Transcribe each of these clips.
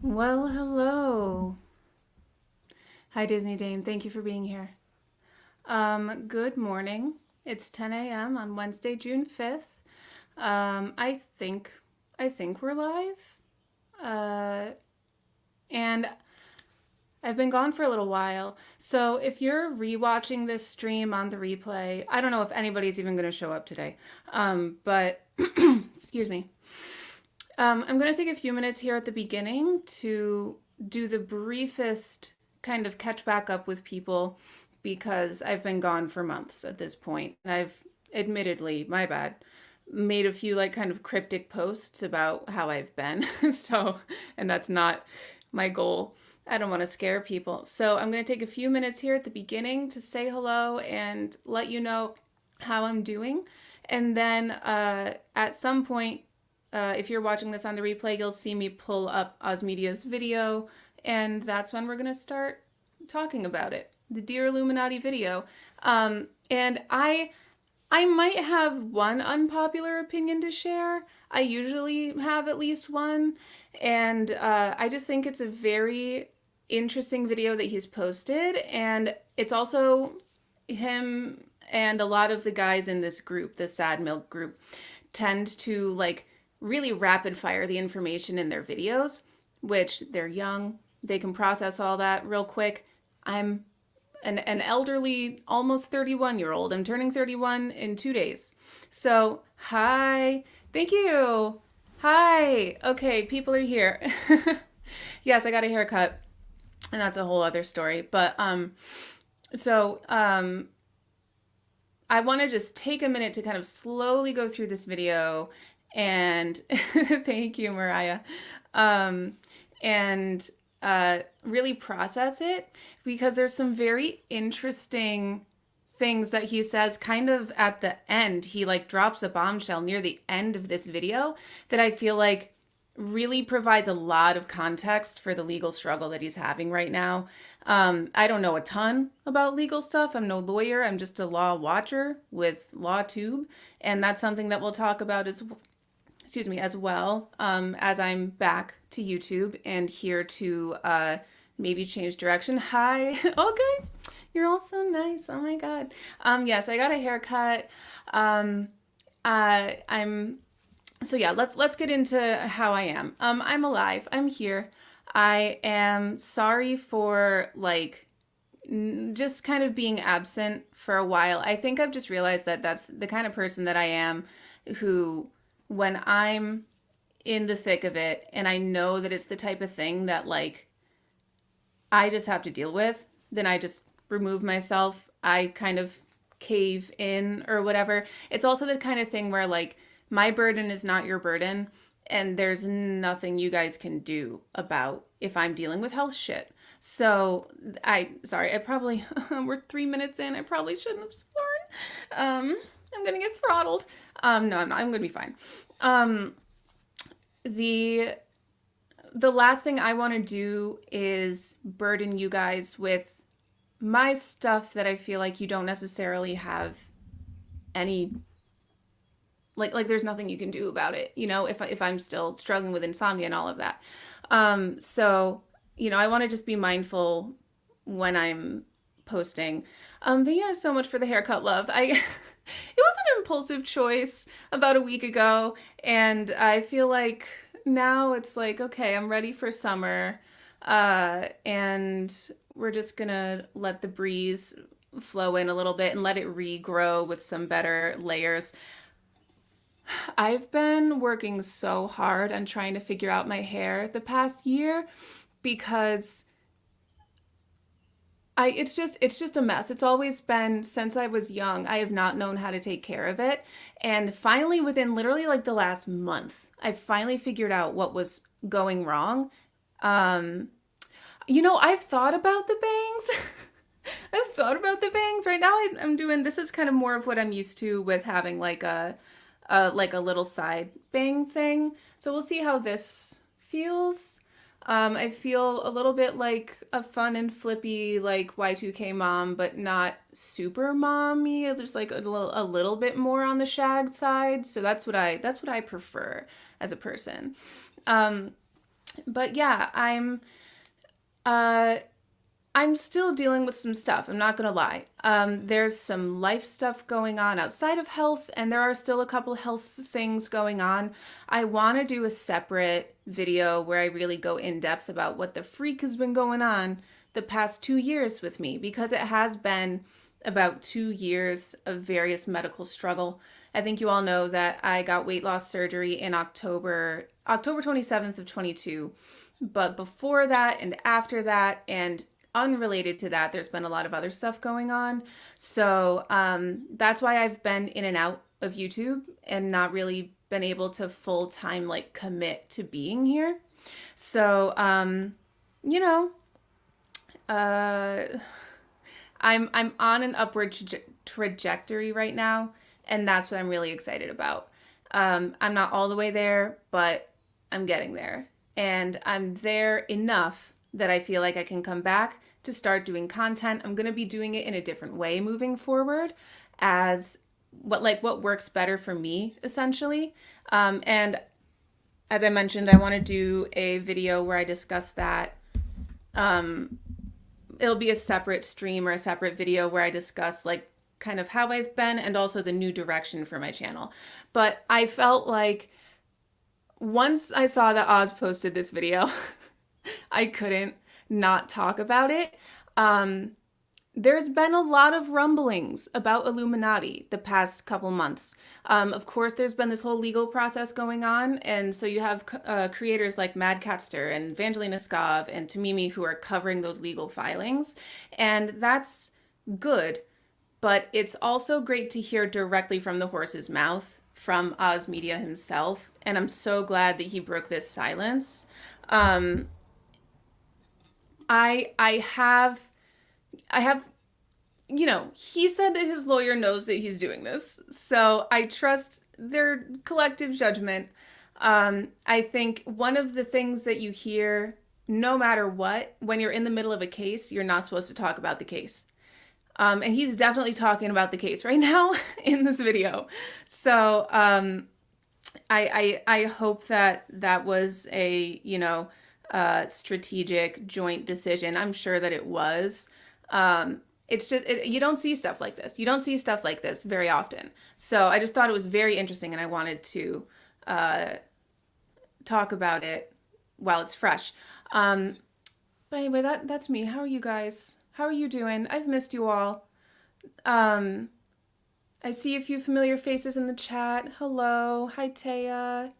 Well, hello. Hi, Disney Dame. Thank you for being here. Good morning. It's 10 a.m. on Wednesday, June 5th. I think we're live. Uh, and I've been gone for a little while. So if you're rewatching this stream on the replay, I don't know if anybody's even going to show up today. But excuse me. I'm going to take a few minutes here at the beginning to do the briefest kind of catch back up with people because I've been gone for months at this point. I've admittedly, my bad, made a few like kind of cryptic posts about how I've been. So, and that's not my goal. I don't want to scare people. So, I'm going to take a few minutes here at the beginning to say hello and let you know how I'm doing. And then at some point, if you're watching this on the replay, you'll see me pull up Ozmedia's video, and that's when we're going to start talking about it. The Dear Illuminati video. And I might have one unpopular opinion to share. I usually have at least one. And I just think it's a very interesting video that he's posted. And it's also him and a lot of the guys in this group, the Sad Milk group, tend to like really rapid fire the information in their videos, which they're young. They can process all that real quick. I'm an elderly, almost 31-year-old. I'm turning 31 in 2 days. So, hi. Thank you. Hi. Okay, people are here. Yes, I got a haircut, and that's a whole other story. But so I want to just take a minute to kind of slowly go through this video and thank you, Mariah. Um, and really process it because there's some very interesting things that he says kind of at the end. He like drops a bombshell near the end of this video that I feel like really provides a lot of context for the legal struggle that he's having right now. I don't know a ton about legal stuff. I'm no lawyer. I'm just a law watcher with LawTube, and that's something that we'll talk about as well, as I'm back to YouTube and here to maybe change direction. Hi. Oh, guys, you're all so nice. Oh, my God. Yes, I got a haircut. I'm so yeah, let's get into how I am. I'm alive. I'm here. I am sorry for like just kind of being absent for a while. I think I've just realized that that's the kind of person that I am who, when I'm in the thick of it and I know that it's the type of thing that like I just have to deal with, then I just remove myself. I kind of cave in or whatever. It's also the kind of thing where like my burden is not your burden and there's nothing you guys can do about if I'm dealing with health shit. So I probably, we're 3 minutes in. I probably shouldn't have sworn. I'm going to get throttled. No, I'm not. I'm going to be fine. Um, the the last thing I want to do is burden you guys with my stuff that I feel like you don't necessarily have any like there's nothing you can do about it, if I'm still struggling with insomnia and all of that. So, I want to just be mindful when I'm posting. But yeah, so much for the haircut, love. It was an impulsive choice about a week ago, and I feel like now it's like, okay, I'm ready for summer. And we're just gonna let the breeze flow in a little bit and let it regrow with some better layers. I've been working so hard on trying to figure out my hair the past year because it's just a mess. It's always been since I was young. I have not known how to take care of it. And finally within literally like the last month, I finally figured out what was going wrong. Um I've thought about the bangs. I've thought about the bangs. Right now I'm doing this is kind of more of what I'm used to with having like a little side bang thing. So we'll see how this feels. I feel a little bit like a fun and flippy like Y2K mom, but not super mommy. There's like a little bit more on the shag side. So that's what I prefer as a person. Um, But yeah, uh, I'm still dealing with some stuff. I'm not gonna lie. There's some life stuff going on outside of health, and there are still a couple health things going on. I want to do a separate video where I really go in depth about what the freak has been going on the past 2 years with me, because it has been about 2 years of various medical struggle. I think you all know that I got weight loss surgery in October 27th of 22. But before that and after that and unrelated to that, there's been a lot of other stuff going on. So that's why I've been in and out of YouTube and not really been able to full time like commit to being here. So you know, uh, I'm on an upward trajectory right now, and that's what I'm really excited about. I'm not all the way there, but I'm getting there, and I'm there enough that I feel like I can come back to start doing content. I'm going to be doing it in a different way moving forward, as what works better for me essentially. And as I mentioned, I want to do a video where I discuss that. It'll be a separate stream or a separate video where I discuss like kind of how I've been and also the new direction for my channel. But I felt like once I saw that Oz posted this video, I couldn't not talk about it. There's been a lot of rumblings about Illuminati the past couple months. Of course, there's been this whole legal process going on, and so you have creators like Mad Catster and Evangelina Skov and Tamimi who are covering those legal filings, and that's good, but it's also great to hear directly from the horse's mouth, from ozmedia himself, and I'm so glad that he broke this silence. I have, he said that his lawyer knows that he's doing this. So I trust their collective judgment. I think one of the things that you hear, no matter what, when you're in the middle of a case, you're not supposed to talk about the case. And he's definitely talking about the case right now in this video. So I hope that was a, strategic joint decision. I'm sure that it was. It's just, you don't see stuff like this. You don't see stuff like this very often. So I just thought it was very interesting, and I wanted to talk about it while it's fresh. But anyway, that's me. How are you guys? How are you doing? I've missed you all. I see a few familiar faces in the chat. Hello. Hi, Taya.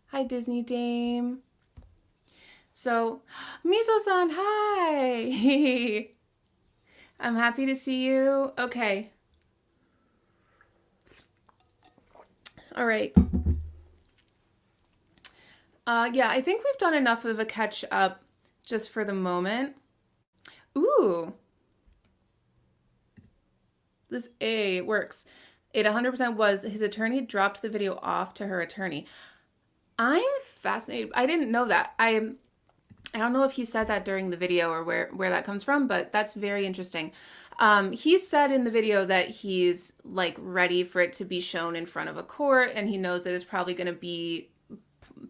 Hi, Disney Dame. So, Miso-san, hi! I'm happy to see you. Okay. All right. Yeah, I think we've done enough of a catch up just for the moment. Ooh. This A works. It 100% was his attorney dropped the video off to her attorney. I'm fascinated. I didn't know that. I don't know if he said that during the video or where that comes from, but that's very interesting. He said in the video that he's like ready for it to be shown in front of a court, and he knows that it's probably going to be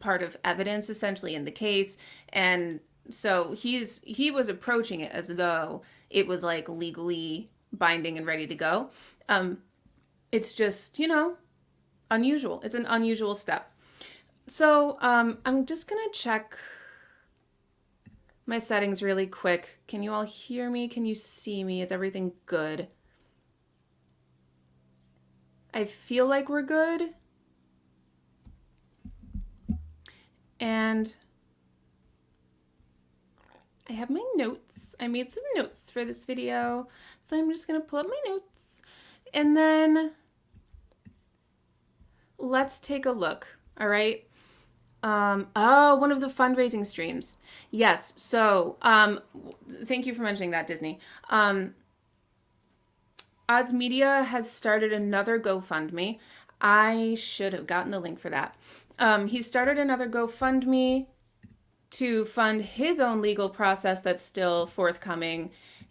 part of evidence essentially in the case. And so he was approaching it as though it was like legally binding and ready to go. It's just, unusual. It's an unusual step. So I'm just going to check my settings really quick. Can you all hear me? Can you see me? Is everything good? I feel like we're good. And I have my notes. I made some notes for this video. So I'm just going to pull up my notes. And then let's take a look. All right. One of the fundraising streams. Yes. So, thank you for mentioning that, Disney. Ozmedia has started another GoFundMe. I should have gotten the link for that. He started another GoFundMe to fund his own legal process that's still forthcoming,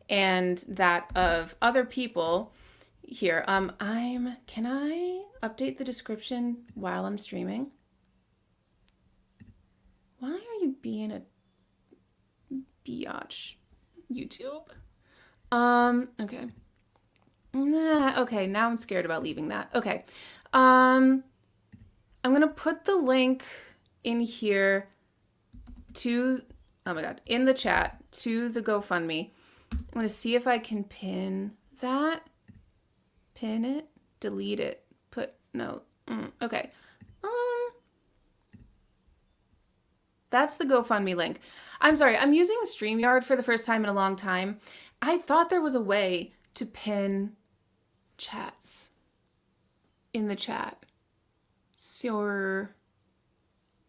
and that of other people. Here, can I update the description while I'm streaming? being a biatch. YouTube. Okay. Nah, okay, now I'm scared about leaving that. Okay. I'm gonna put the link in here to, oh my God, in the chat to the GoFundMe. I'm gonna see if I can pin that. Pin it, delete it, put, no, okay. That's the GoFundMe link. I'm sorry, I'm using StreamYard for the first time in a long time. I thought there was a way to pin chats in the chat. So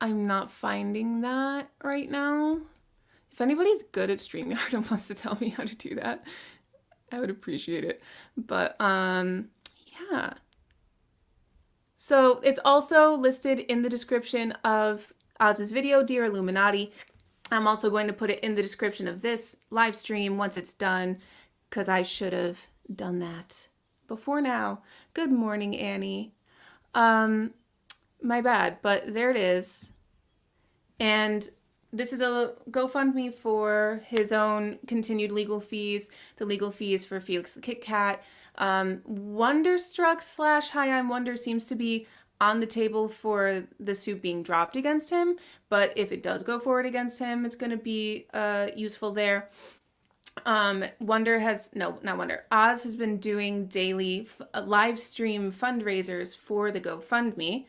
I'm not finding that right now. If anybody's good at StreamYard and wants to tell me how to do that, I would appreciate it. But yeah. So it's also listed in the description of Oz's video, Dear Illuminati. I'm also going to put it in the description of this live stream once it's done, because I should have done that before now. Good morning, Annie. My bad, but there it is. And this is a GoFundMe for his own continued legal fees, the legal fees for Felix the Kit Kat. Wonderstruck / Hi, I'm Wonder seems to be on the table for the suit being dropped against him. But if it does go forward against him, it's going to be useful there. Wonder has, no, not Wonder. Oz has been doing daily live stream fundraisers for the GoFundMe.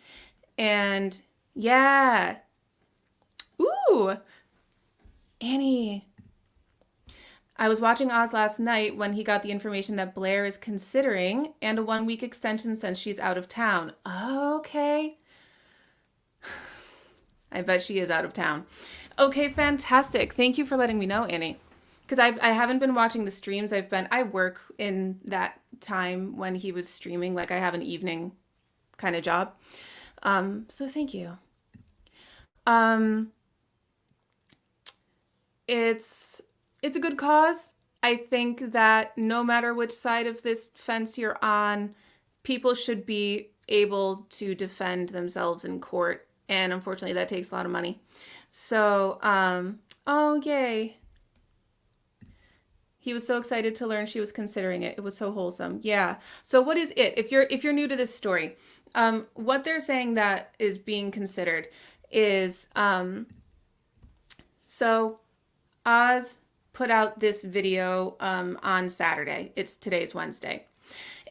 And yeah. Ooh, Annie. I was watching Oz last night when he got the information that Blair is considering and a 1-week extension since she's out of town. Okay. I bet she is out of town. Okay, fantastic. Thank you for letting me know, Annie. Because I haven't been watching the streams. I work in that time when he was streaming. Like I have an evening kind of job. So thank you. It's a good cause. I think that no matter which side of this fence you're on, people should be able to defend themselves in court. And unfortunately, that takes a lot of money. So, oh, yay. He was so excited to learn she was considering it. It was so wholesome. Yeah. So what is it? If you're new to this story, what they're saying that is being considered is, so Oz put out this video on Saturday. Today's Wednesday.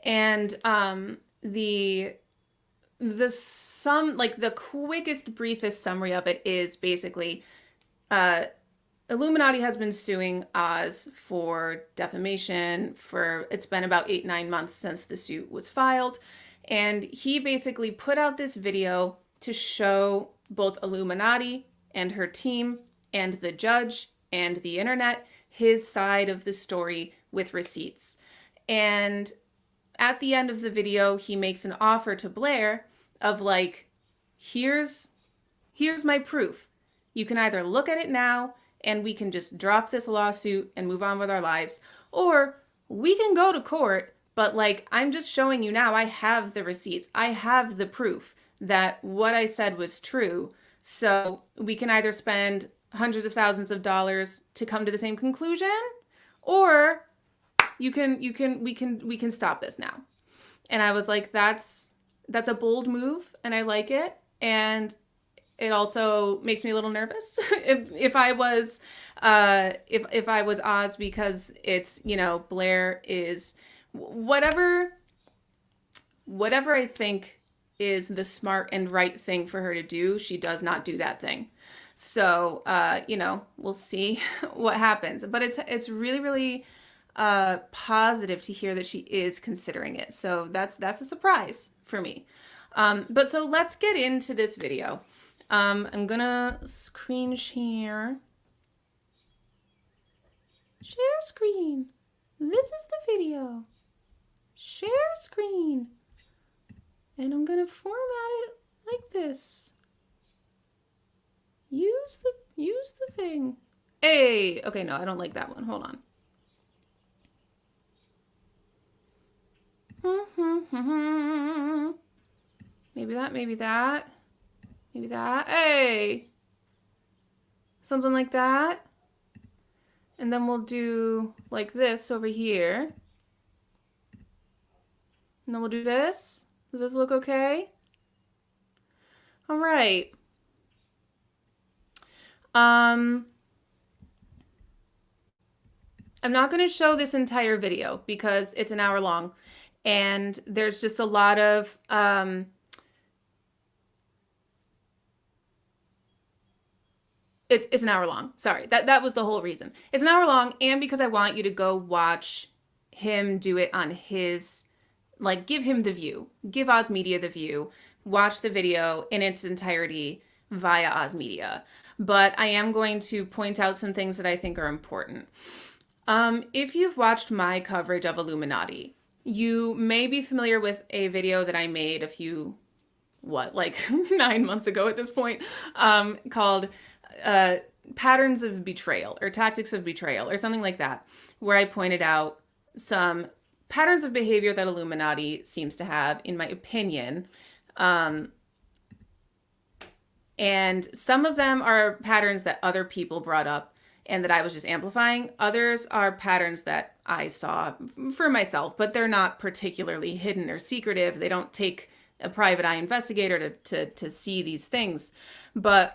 And the quickest, briefest summary of it is basically Illuminati has been suing Oz for defamation it's been about 8-9 months since the suit was filed. And he basically put out this video to show both Illuminati and her team and the judge and the internet his side of the story with receipts. And at the end of the video, he makes an offer to Blair of like, here's my proof. You can either look at it now and we can just drop this lawsuit and move on with our lives, or we can go to court, but like, I'm just showing you now, I have the receipts. I have the proof that what I said was true. So we can either spend hundreds of thousands of dollars to come to the same conclusion, or we can stop this now. And I was like, that's a bold move and I like it. And it also makes me a little nervous if I was Oz, because it's, Blair is whatever I think is the smart and right thing for her to do, she does not do that thing. So, we'll see what happens. But it's really, really positive to hear that she is considering it. So that's a surprise for me. But so let's get into this video. I'm gonna screen share. Share screen. This is the video. Share screen. And I'm gonna format it like this. Use the thing. Hey, okay, no, I don't like that one. Hold on. Maybe that. Hey. something like that. And then we'll do like this over here. And then we'll do this. Does this look okay? All right. I'm not going to show this entire video because it's an hour long and there's just a lot of it's an hour long. Sorry. That was the whole reason. It's an hour long, and because I want you to go watch him do it on his, like, give him the view. Give ozmedia the view. Watch the video in its entirety via ozmedia. But I am going to point out some things that I think are important. If you've watched my coverage of iiluminaughtii, you may be familiar with a video that I made a few, like 9 months ago at this point, called Patterns of Betrayal or Tactics of Betrayal or something like that, where I pointed out some patterns of behavior that iiluminaughtii seems to have, in my opinion. And some of them are patterns that other people brought up and that I was just amplifying. Others are patterns that I saw for myself, but they're not particularly hidden or secretive. They don't take a private eye investigator to see these things. But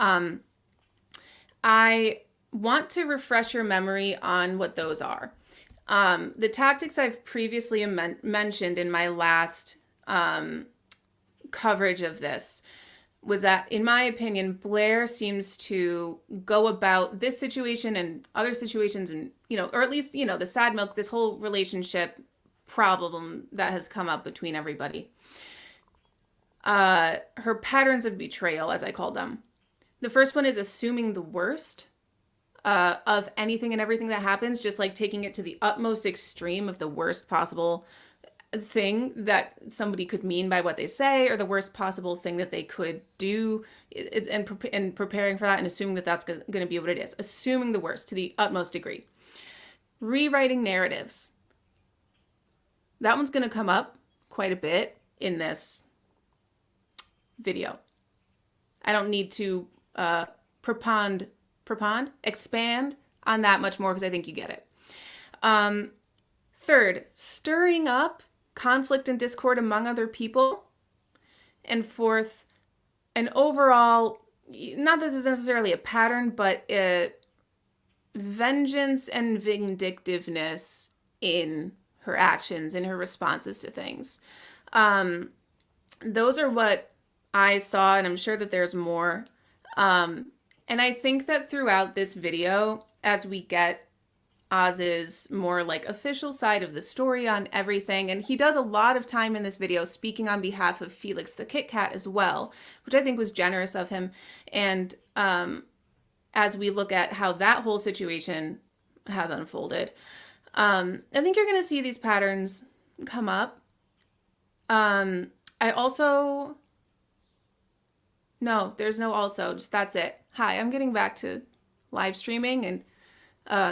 I want to refresh your memory on what those are. The tactics I've previously mentioned in my last coverage of this was that, in my opinion, Blair seems to go about this situation and other situations and, or at least, the sad milk, this whole relationship problem that has come up between everybody. Her patterns of betrayal, as I call them. The first one is assuming the worst of anything and everything that happens, just like taking it to the utmost extreme of the worst possible thing that somebody could mean by what they say, or the worst possible thing that they could do, and preparing for that and assuming that that's going to be what it is. Assuming the worst to the utmost degree. Rewriting narratives. That one's going to come up quite a bit in this video. I don't need to expand on that much more because I think you get it. Third, stirring up conflict and discord among other people. And fourth, an overall, not that this is necessarily a pattern, but vengeance and vindictiveness in her actions, in her responses to things. Those are what I saw, and I'm sure that there's more. And I think that throughout this video, as we get Oz's more like official side of the story on everything, and he does a lot of time in this video speaking on behalf of Felix the Kit Kat as well, which I think was generous of him. And as we look at how that whole situation has unfolded, I think you're going to see these patterns come up. I also... No, there's no also, just that's it. Hi, I'm getting back to live streaming and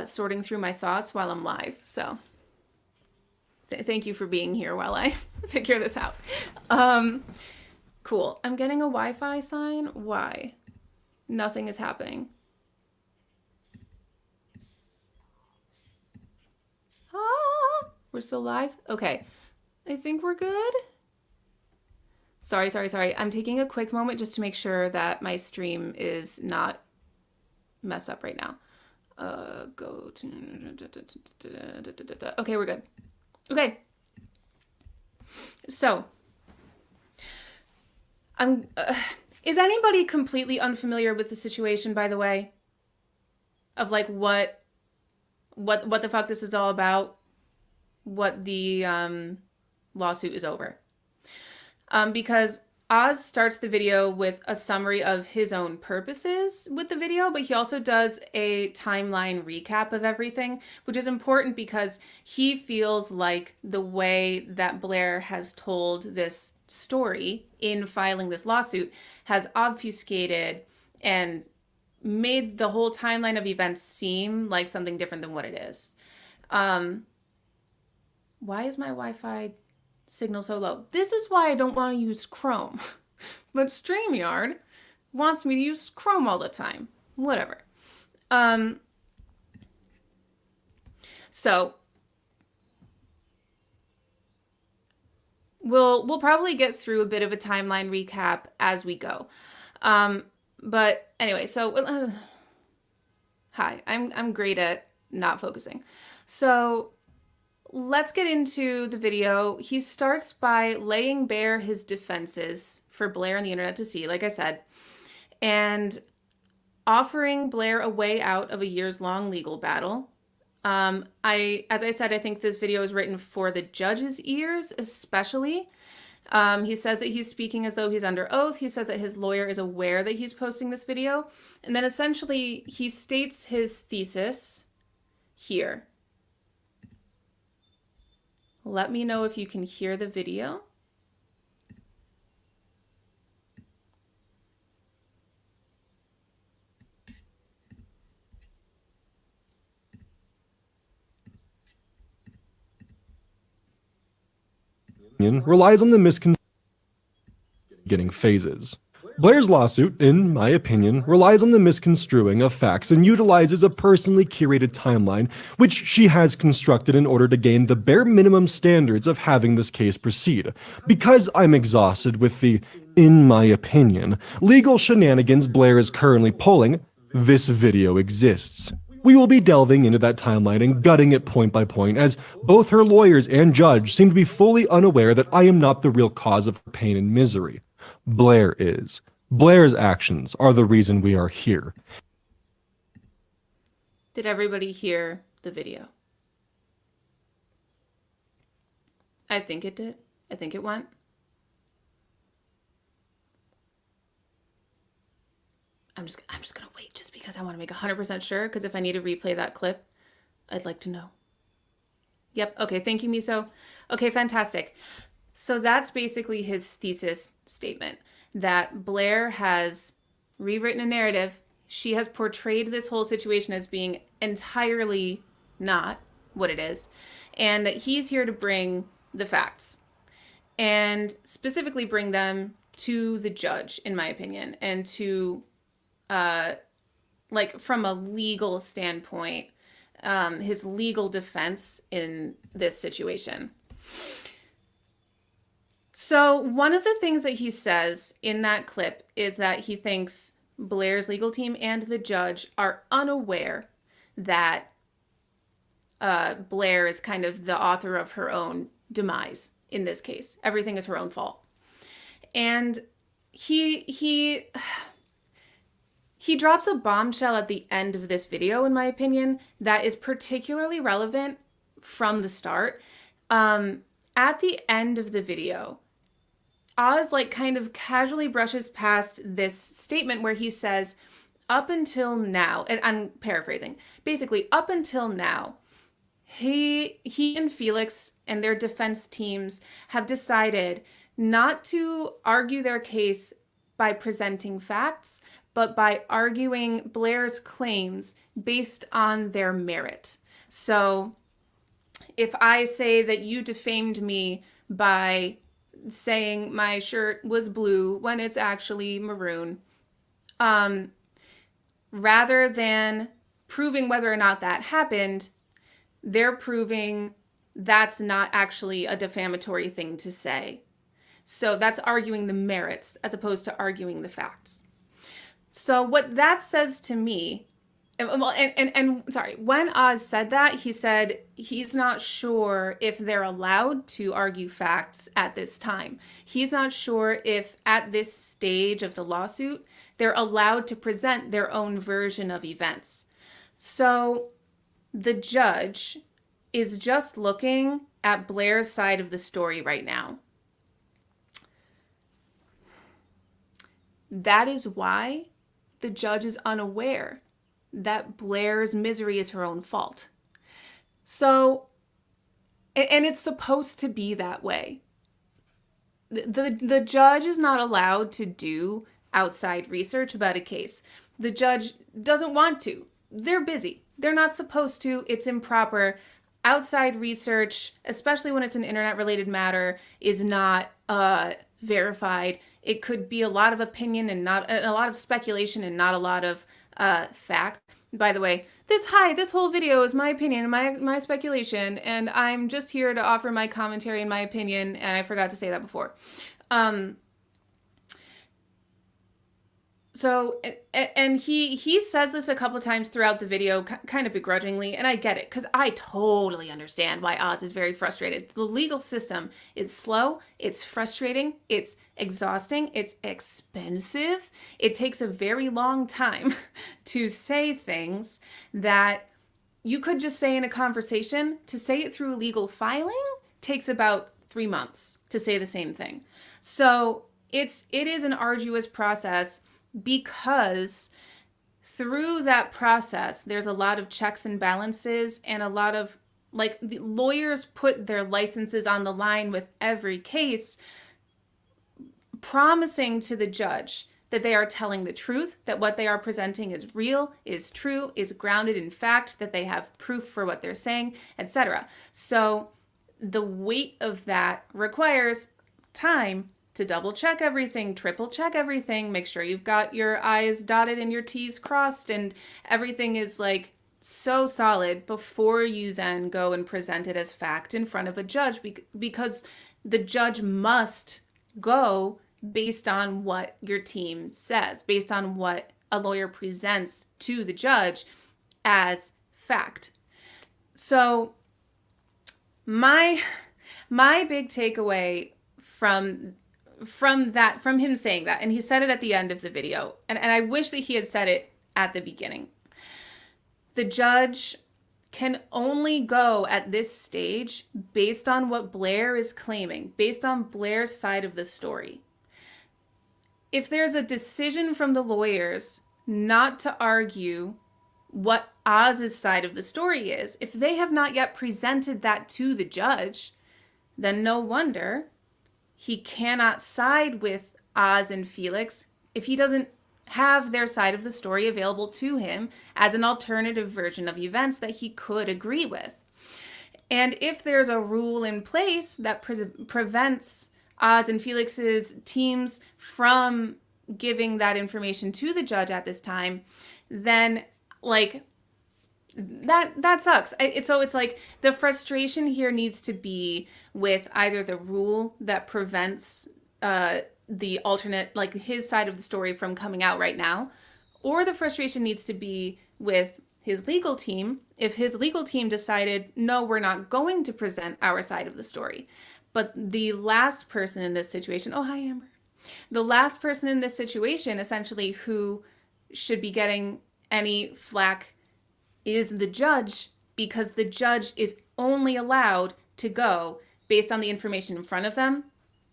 sorting through my thoughts while I'm live. So thank you for being here while I figure this out. Cool. I'm getting a Wi-Fi sign. Why? Nothing is happening. We're still live? Okay. I think we're good. Sorry. I'm taking a quick moment just to make sure that my stream is not messed up right now. Go to... Okay, we're good. Okay. So, is anybody completely unfamiliar with the situation, by the way? Of like what the fuck this is all about? What the lawsuit is over? Because Oz starts the video with a summary of his own purposes with the video, but he also does a timeline recap of everything, which is important because he feels like the way that Blair has told this story in filing this lawsuit has obfuscated and made the whole timeline of events seem like something different than what it is. Why is my Wi-Fi signal so low? This is why I don't want to use Chrome. But StreamYard wants me to use Chrome all the time. Whatever. Um, so we'll probably get through a bit of a timeline recap as we go. But anyway, so hi, I'm great at not focusing. So let's get into the video. He starts by laying bare his defenses for Blair and the internet to see, like I said, and offering Blair a way out of a years-long legal battle. As I said, I think this video is written for the judge's ears, especially. He says that he's speaking as though he's under oath. He says that his lawyer is aware that he's posting this video. And then essentially he states his thesis here. Let me know if you can hear the video. Relies on the misconstruing phases. Blair's lawsuit, in my opinion, relies on the misconstruing of facts and utilizes a personally curated timeline, which she has constructed in order to gain the bare minimum standards of having this case proceed. Because I'm exhausted with the, in my opinion, legal shenanigans Blair is currently pulling, this video exists. We will be delving into that timeline and gutting it point by point, as both her lawyers and judge seem to be fully unaware that I am not the real cause of her pain and misery. Blair is. Blair's actions are the reason we are here. Did everybody hear the video? I think it did. I think it went. I'm just gonna wait just because I want to make 100% sure, because if I need to replay that clip, I'd like to know. Yep, okay, thank you, Miso. Okay, fantastic. So that's basically his thesis statement, that Blair has rewritten a narrative. She has portrayed this whole situation as being entirely not what it is, and that he's here to bring the facts, and specifically bring them to the judge, in my opinion, and to like from a legal standpoint, his legal defense in this situation. So one of the things that he says in that clip is that he thinks Blair's legal team and the judge are unaware that Blair is kind of the author of her own demise in this case. Everything is her own fault. And he drops a bombshell at the end of this video, in my opinion, that is particularly relevant from the start. At the end of the video, Oz like kind of casually brushes past this statement where he says, up until now, and I'm paraphrasing, basically up until now, he and Felix and their defense teams have decided not to argue their case by presenting facts, but by arguing Blair's claims based on their merit. So if I say that you defamed me by saying my shirt was blue when it's actually maroon, rather than proving whether or not that happened, they're proving that's not actually a defamatory thing to say. So that's arguing the merits as opposed to arguing the facts. So what that says to me, and sorry, when Oz said that, he said he's not sure if they're allowed to argue facts at this time. He's not sure if at this stage of the lawsuit, they're allowed to present their own version of events. So the judge is just looking at Blair's side of the story right now. That is why the judge is unaware that Blair's misery is her own fault. So, and it's supposed to be that way. The judge is not allowed to do outside research about a case. The judge doesn't want to. They're busy. They're not supposed to. It's improper. Outside research, especially when it's an internet-related matter, is not verified. It could be a lot of opinion and not a lot of speculation and not a lot of fact. by the way, this whole video is my opinion, my speculation, and I'm just here to offer my commentary and my opinion, and I forgot to say that before. So, and he says this a couple times throughout the video, kind of begrudgingly, and I get it, because I totally understand why Oz is very frustrated. The legal system is slow, it's frustrating, it's exhausting, it's expensive. It takes a very long time to say things that you could just say in a conversation. To say it through legal filing takes about 3 months to say the same thing. So it is an arduous process, because through that process, there's a lot of checks and balances, and a lot of, like, the lawyers put their licenses on the line with every case, promising to the judge that they are telling the truth, that what they are presenting is real, is true, is grounded in fact, that they have proof for what they're saying, etc. So the weight of that requires time to double check everything, triple check everything, make sure you've got your I's dotted and your T's crossed, and everything is like so solid before you then go and present it as fact in front of a judge, because the judge must go based on what your team says, based on what a lawyer presents to the judge as fact. So my big takeaway from him saying that, and he said it at the end of the video, and I wish that he had said it at the beginning. The judge can only go at this stage based on what Blair is claiming, based on Blair's side of the story. If there's a decision from the lawyers not to argue what Oz's side of the story is, if they have not yet presented that to the judge, then no wonder he cannot side with Oz and Felix if he doesn't have their side of the story available to him as an alternative version of events that he could agree with. And if there's a rule in place that prevents Oz and Felix's teams from giving that information to the judge at this time, then like that sucks. So it's like the frustration here needs to be with either the rule that prevents the alternate, like his side of the story, from coming out right now, or the frustration needs to be with his legal team. If his legal team decided, no, we're not going to present our side of the story. But the last person in this situation, oh, hi, Amber. The last person in this situation, essentially, who should be getting any flack is the judge, because the judge is only allowed to go based on the information in front of them.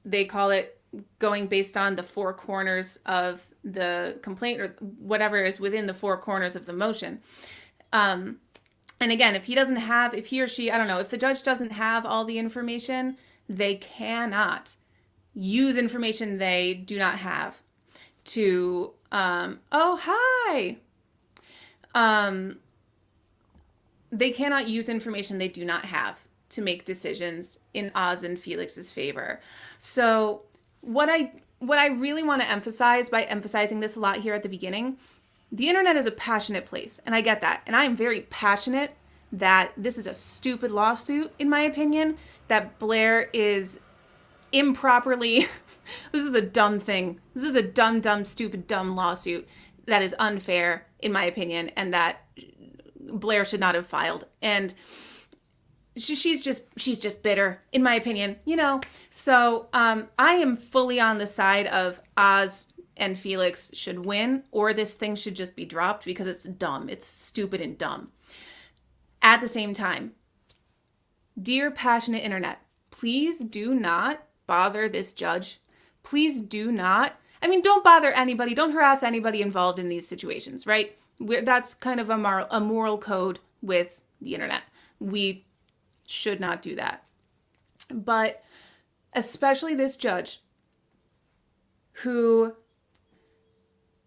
They call it going based on the four corners of the complaint, or whatever is within the four corners of the motion. And again, if he or she, I don't know, if the judge doesn't have all the information, they cannot use information they do not have to, oh, hi. They cannot use information they do not have to make decisions in Oz and Felix's favor. So what I really want to emphasize by emphasizing this a lot here at the beginning, the internet is a passionate place, and I get that. And I am very passionate that this is a stupid lawsuit, in my opinion, that Blair is improperly, this is a dumb thing. This is a dumb, stupid, dumb lawsuit that is unfair, in my opinion, and that Blair should not have filed. And she's just bitter, in my opinion, you know. So I am fully on the side of Oz and Felix should win, or this thing should just be dropped because it's dumb. It's stupid and dumb. At the same time, dear passionate internet, please do not bother this judge. Please do not. I mean, don't bother anybody. Don't harass anybody involved in these situations, right? That's kind of a moral code with the internet. We should not do that. But especially this judge, who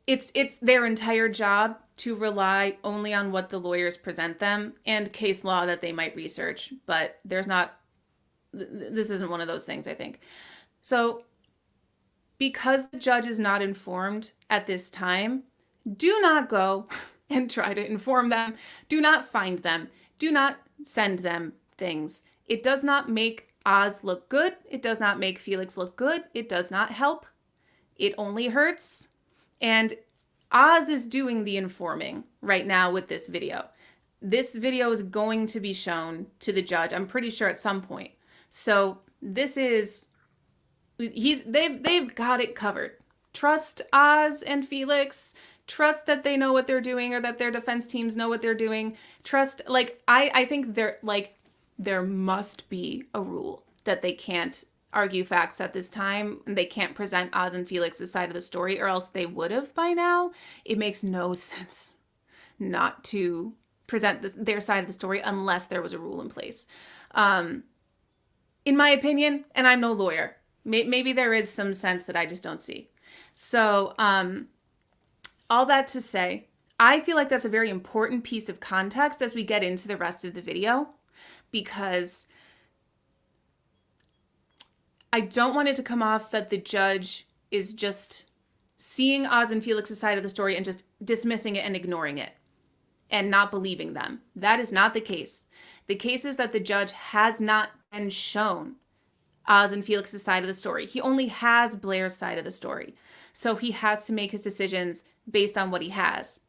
it's their entire job to rely only on what the lawyers present them and case law that they might research, but this isn't one of those things, I think. So because the judge is not informed at this time, do not go and try to inform them. Do not find them. Do not send them things. It does not make Oz look good. It does not make Felix look good. It does not help. It only hurts. And Oz is doing the informing right now with this video. This video is going to be shown to the judge, I'm pretty sure, at some point. So this is, they've got it covered. Trust Oz and Felix. Trust that they know what they're doing, or that their defense teams know what they're doing. Trust, like, I think there must be a rule that they can't argue facts at this time, and they can't present Oz and Felix's side of the story, or else they would have by now. It makes no sense not to present their side of the story unless there was a rule in place. In my opinion, and I'm no lawyer, maybe there is some sense that I just don't see. So, all that to say, I feel like that's a very important piece of context as we get into the rest of the video, because I don't want it to come off that the judge is just seeing Oz and Felix's side of the story and just dismissing it and ignoring it and not believing them. That is not the case. The case is that the judge has not been shown Oz and Felix's side of the story. He only has Blair's side of the story. So he has to make his decisions based on what he has.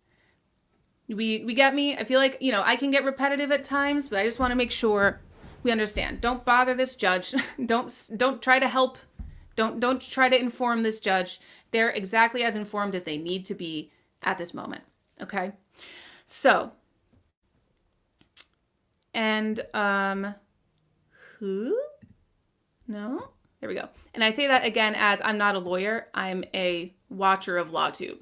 We get me? I feel like, I can get repetitive at times, but I just want to make sure we understand. Don't bother this judge. Don't try to help. Don't try to inform this judge. They're exactly as informed as they need to be at this moment. Okay? So, and who? No? There we go. And I say that again as I'm not a lawyer. I'm a watcher of LawTube.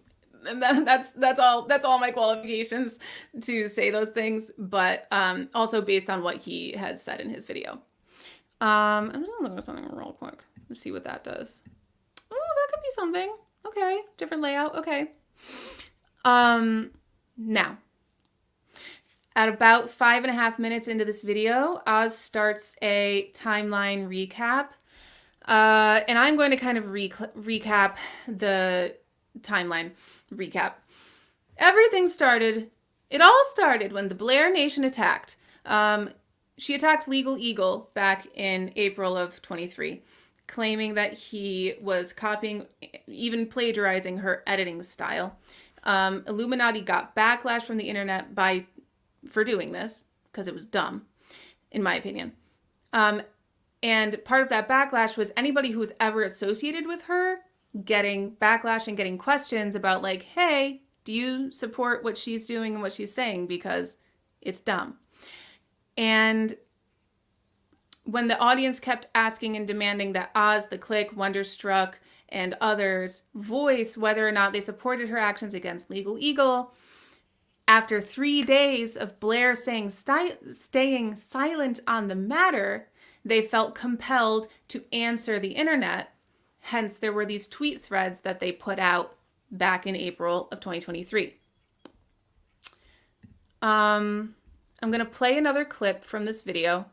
And that's all my qualifications to say those things, but also based on what he has said in his video. I'm just gonna look at something real quick. Let's see what that does. Oh, that could be something. Okay, different layout. Okay. Now, at about 5.5 minutes into this video, Oz starts a timeline recap, and I'm going to kind of recap the timeline recap. It all started when the Blair Nation attacked. She attacked Legal Eagle back in April of 23, claiming that he was copying, even plagiarizing her editing style. Illuminaughtii got backlash from the internet for doing this, because it was dumb, in my opinion. And part of that backlash was anybody who was ever associated with her getting backlash and getting questions about, like, hey, do you support what she's doing and what she's saying, because it's dumb. And when the audience kept asking and demanding that Oz, the Clique, Wonderstruck, and others voice whether or not they supported her actions against Legal Eagle, after 3 days of Blair staying silent on the matter, they felt compelled to answer the internet. Hence, there were these tweet threads that they put out back in April of 2023. I'm going to play another clip from this video.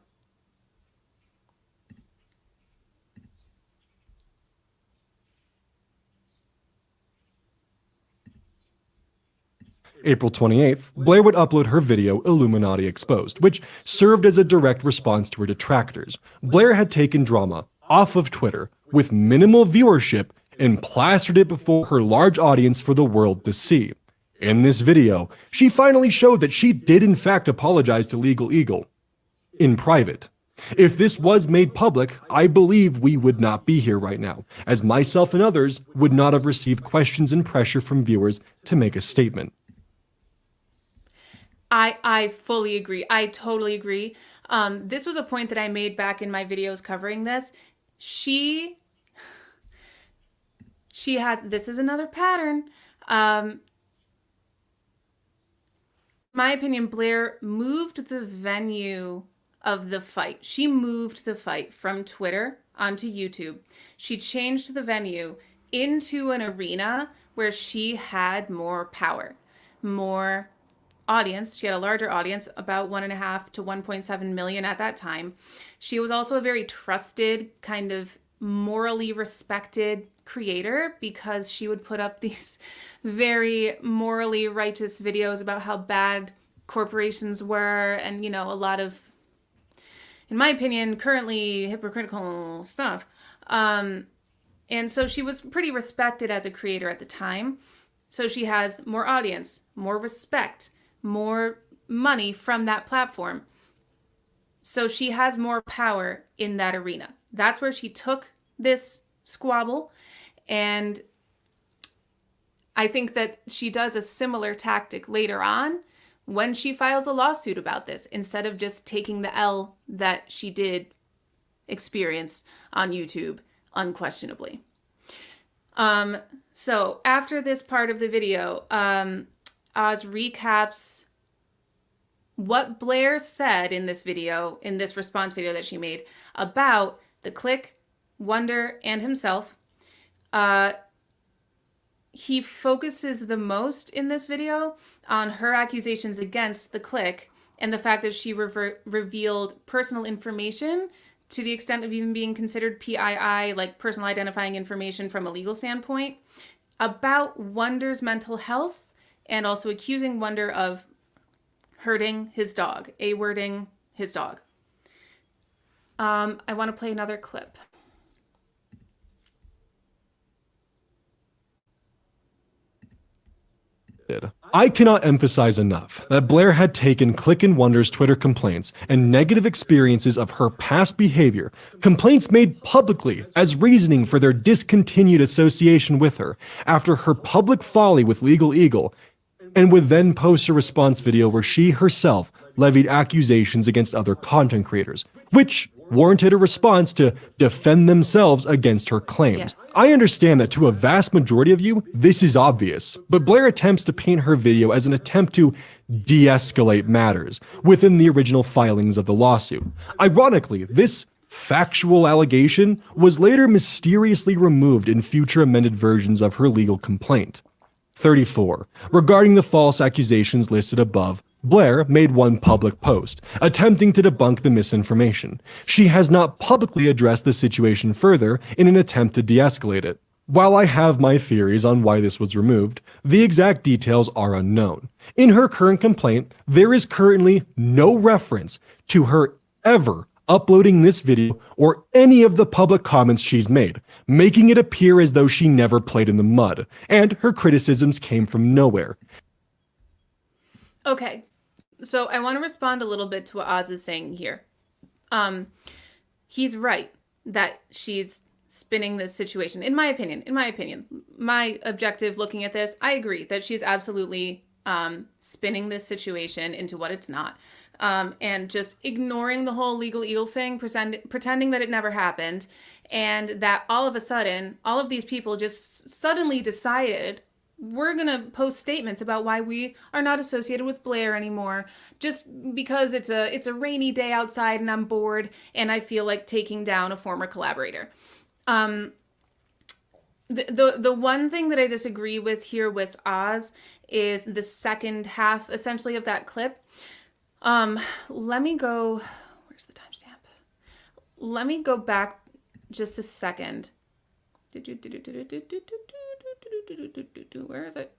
April 28th, Blair would upload her video Illuminaughtii Exposed, which served as a direct response to her detractors. Blair had taken drama off of Twitter with minimal viewership and plastered it before her large audience for the world to see. In this video, she finally showed that she did in fact apologize to Legal Eagle in private. If this was made public, I believe we would not be here right now, as myself and others would not have received questions and pressure from viewers to make a statement. I fully agree. I totally agree. This was a point that I made back in my videos covering this. She has, this is another pattern. My opinion, Blair moved the venue of the fight. She moved the fight from Twitter onto YouTube. She changed the venue into an arena where she had more power, more audience. She had a larger audience, about 1.5 to 1.7 million at that time. She was also a very trusted kind of morally respected creator because she would put up these very morally righteous videos about how bad corporations were, and, you know, a lot of, in my opinion, currently hypocritical stuff. And so she was pretty respected as a creator at the time. So she has more audience, more respect, more money from that platform. So she has more power in that arena. That's where she took this squabble. And I think that she does a similar tactic later on when she files a lawsuit about this, instead of just taking the L that she did experience on YouTube, unquestionably. So after this part of the video, Oz recaps what Blair said in this video, in this response video that she made about the clique, Wonder, and himself. He focuses the most in this video on her accusations against the clique and the fact that she revealed personal information to the extent of even being considered PII, like personal identifying information from a legal standpoint, about Wonder's mental health, and also accusing Wonder of hurting his dog, A-wording his dog. I want to play another clip. I cannot emphasize enough that Blair had taken Click and Wonder's Twitter complaints and negative experiences of her past behavior, complaints made publicly, as reasoning for their discontinued association with her after her public folly with Legal Eagle, and would then post a response video where she herself levied accusations against other content creators, which warranted a response to defend themselves against her claims. Yes. I understand that to a vast majority of you, this is obvious, but Blair attempts to paint her video as an attempt to de-escalate matters within the original filings of the lawsuit. Ironically, this factual allegation was later mysteriously removed in future amended versions of her legal complaint. 34. Regarding the false accusations listed above, Blair made one public post, attempting to debunk the misinformation. She has not publicly addressed the situation further in an attempt to de-escalate it. While I have my theories on why this was removed, the exact details are unknown. In her current complaint, there is currently no reference to her ever uploading this video or any of the public comments she's made, making it appear as though she never played in the mud, and her criticisms came from nowhere. Okay, so I want to respond a little bit to what Oz is saying here. He's right that she's spinning this situation. In my opinion, my objective looking at this, I agree that she's absolutely spinning this situation into what it's not. And just ignoring the whole Legal Eagle thing, pretending that it never happened, and that all of a sudden, all of these people just suddenly decided, we're going to post statements about why we are not associated with Blair anymore, just because it's a rainy day outside and I'm bored and I feel like taking down a former collaborator. The one thing that I disagree with here with Oz is the second half, essentially, of that clip. Let me go, where's the timestamp? Let me go back just a second. Where is it?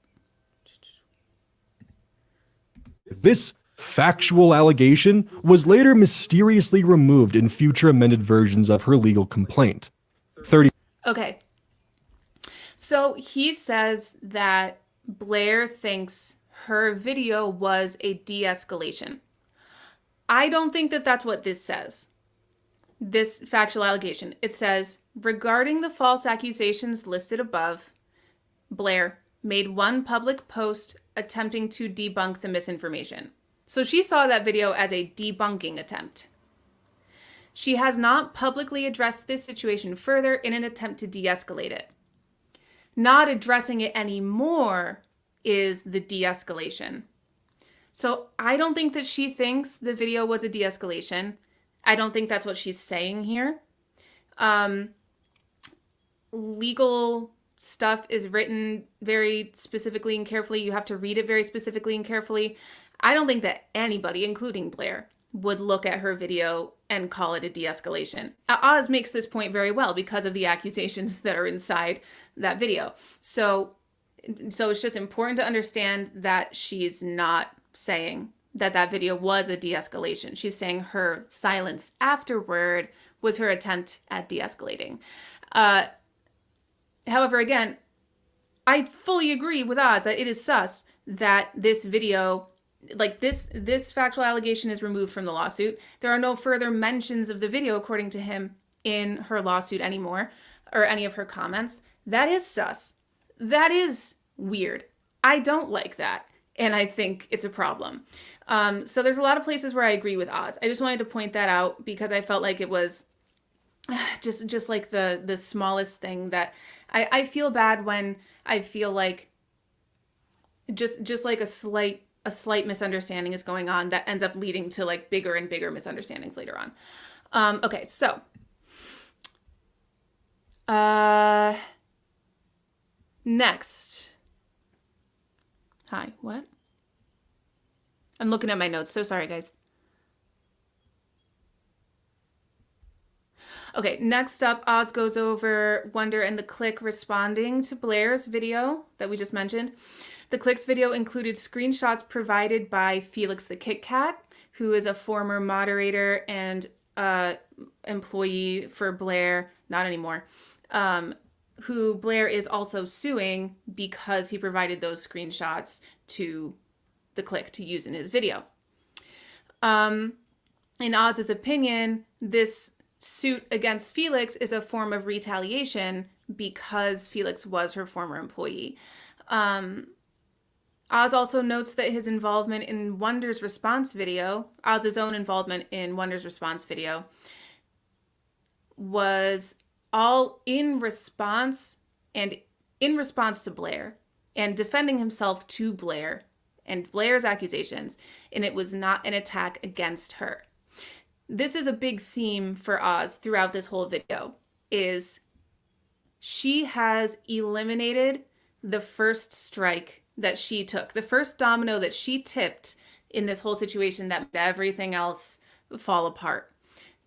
This factual allegation was later mysteriously removed in future amended versions of her legal complaint. 30. Okay. So he says that Blair thinks her video was a de-escalation. I don't think that that's what this says. This factual allegation. It says, regarding the false accusations listed above, Blair made one public post attempting to debunk the misinformation. So she saw that video as a debunking attempt. She has not publicly addressed this situation further in an attempt to de-escalate it. Not addressing it anymore is the de-escalation. So I don't think that she thinks the video was a de-escalation. I don't think that's what she's saying here. Legal stuff is written very specifically and carefully. You have to read it very specifically and carefully. I don't think that anybody, including Blair, would look at her video and call it a de-escalation. Oz makes this point very well because of the accusations that are inside that video. So it's just important to understand that she's not saying that video was a de-escalation. She's saying her silence afterward was her attempt at de-escalating. However, again, I fully agree with Oz that it is sus that this video, like this factual allegation, is removed from the lawsuit. There are no further mentions of the video, according to him, in her lawsuit anymore, or any of her comments. That is sus. That is weird. I don't like that, and I think it's a problem. So there's a lot of places where I agree with Oz. I just wanted to point that out because I felt like it was just like the smallest thing that I feel bad when I feel like just like a slight misunderstanding is going on that ends up leading to like bigger and bigger misunderstandings later on. Okay, so next. Hi, what? I'm looking at my notes. So sorry, guys. Okay, next up, Oz goes over Wonder and the Click responding to Blair's video that we just mentioned. The Click's video included screenshots provided by Felix the Kit Kat, who is a former moderator and employee for Blair, not anymore, who Blair is also suing because he provided those screenshots to the Click to use in his video. In Oz's opinion, this suit against Felix is a form of retaliation because Felix was her former employee. Oz also notes that his involvement in Wonder's response video, Oz's own involvement in Wonder's response video, was all in response to Blair and defending himself to Blair and Blair's accusations, and it was not an attack against her. This is a big theme for Oz throughout this whole video, is she has eliminated the first strike that she took, the first domino that she tipped in this whole situation that made everything else fall apart.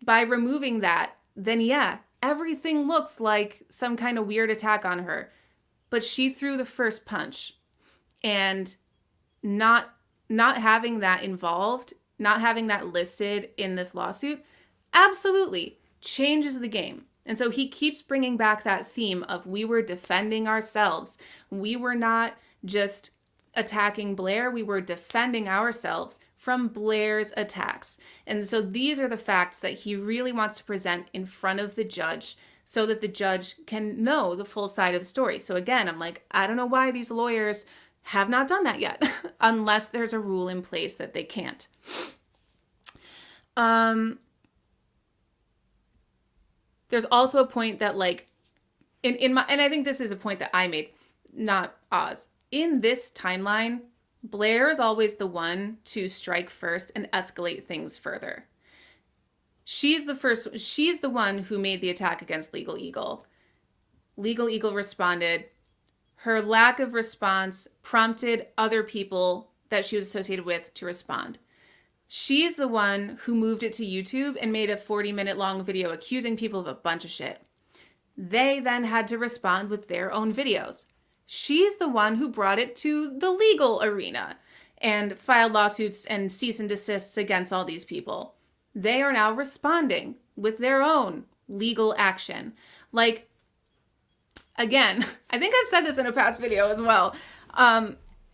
By removing that, then yeah, everything looks like some kind of weird attack on her. But she threw the first punch, and not having that involved, not having that listed in this lawsuit, absolutely changes the game. And so he keeps bringing back that theme of we were defending ourselves. We were not just attacking Blair, we were defending ourselves from Blair's attacks. And so these are the facts that he really wants to present in front of the judge so that the judge can know the full side of the story. So again, I'm like, I don't know why these lawyers have not done that yet, unless there's a rule in place that they can't. There's also a point that like, and I think this is a point that I made, not Oz. In this timeline, Blair is always the one to strike first and escalate things further. She's the one who made the attack against Legal Eagle. Legal Eagle responded. Her lack of response prompted other people that she was associated with to respond. She's the one who moved it to YouTube and made a 40-minute long video accusing people of a bunch of shit. They then had to respond with their own videos. She's the one who brought it to the legal arena and filed lawsuits and cease and desists against all these people. They are now responding with their own legal action. Like, again, I think I've said this in a past video as well.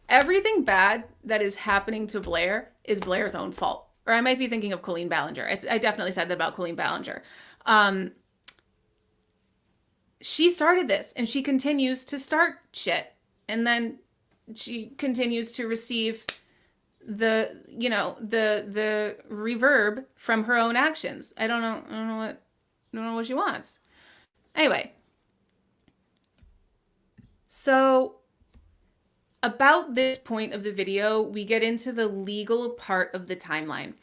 Everything bad that is happening to Blair is Blair's own fault. Or I might be thinking of Colleen Ballinger. I definitely said that about Colleen Ballinger. She started this and she continues to start shit. And then she continues to receive the reverb from her own actions. I don't know what she wants. Anyway. So about this point of the video, we get into the legal part of the timeline.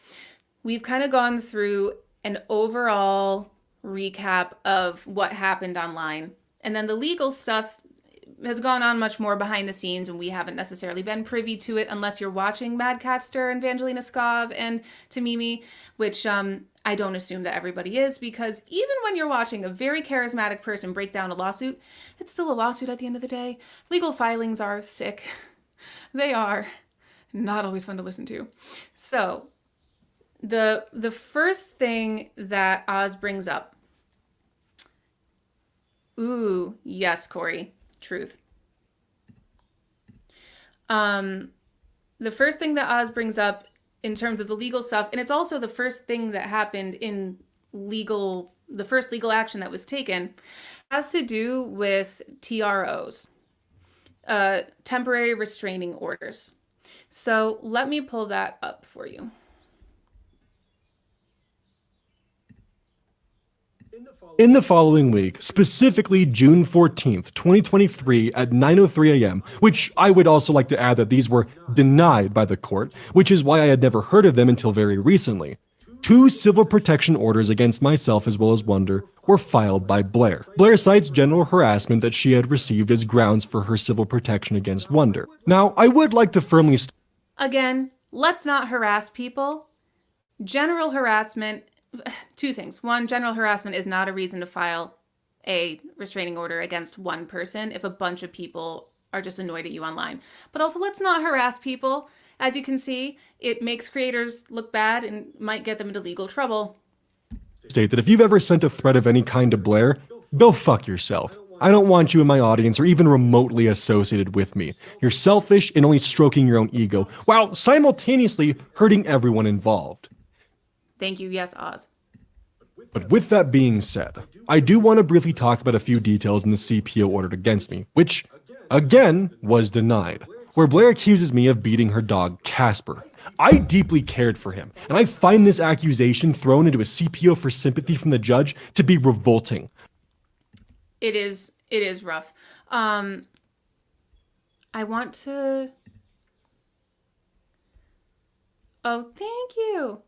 We've kind of gone through an overall recap of what happened online. And then the legal stuff has gone on much more behind the scenes, and we haven't necessarily been privy to it unless you're watching Mad Catster and Vangelina Skov and Tamimi, which I don't assume that everybody is, because even when you're watching a very charismatic person break down a lawsuit, it's still a lawsuit at the end of the day. Legal filings are thick. They are not always fun to listen to. So the first thing that Oz brings up. Ooh, yes, Corey. Truth. The first thing that Oz brings up in terms of the legal stuff, and it's also the first thing that happened in the first legal action that was taken, has to do with TROs, temporary restraining orders. So let me pull that up for you. In the following week, specifically June 14th, 2023 at 9:03 a.m., which I would also like to add that these were denied by the court, which is why I had never heard of them until very recently. 2 civil protection orders against myself as well as Wonder were filed by Blair. Blair cites general harassment that she had received as grounds for her civil protection against Wonder. Now, I would like to firmly Again, let's not harass people. General harassment, 2 things. 1, general harassment is not a reason to file a restraining order against one person if a bunch of people are just annoyed at you online. But also, let's not harass people. As you can see, it makes creators look bad and might get them into legal trouble. State that if you've ever sent a threat of any kind to Blair, go fuck yourself. I don't want you in my audience or even remotely associated with me. You're selfish and only stroking your own ego, while simultaneously hurting everyone involved. Thank you. Yes, Oz. But with that being said, I do want to briefly talk about a few details in the CPO ordered against me, which, again, was denied, where Blair accuses me of beating her dog, Casper. I deeply cared for him, and I find this accusation thrown into a CPO for sympathy from the judge to be revolting. It is rough. I want to... Oh, thank you.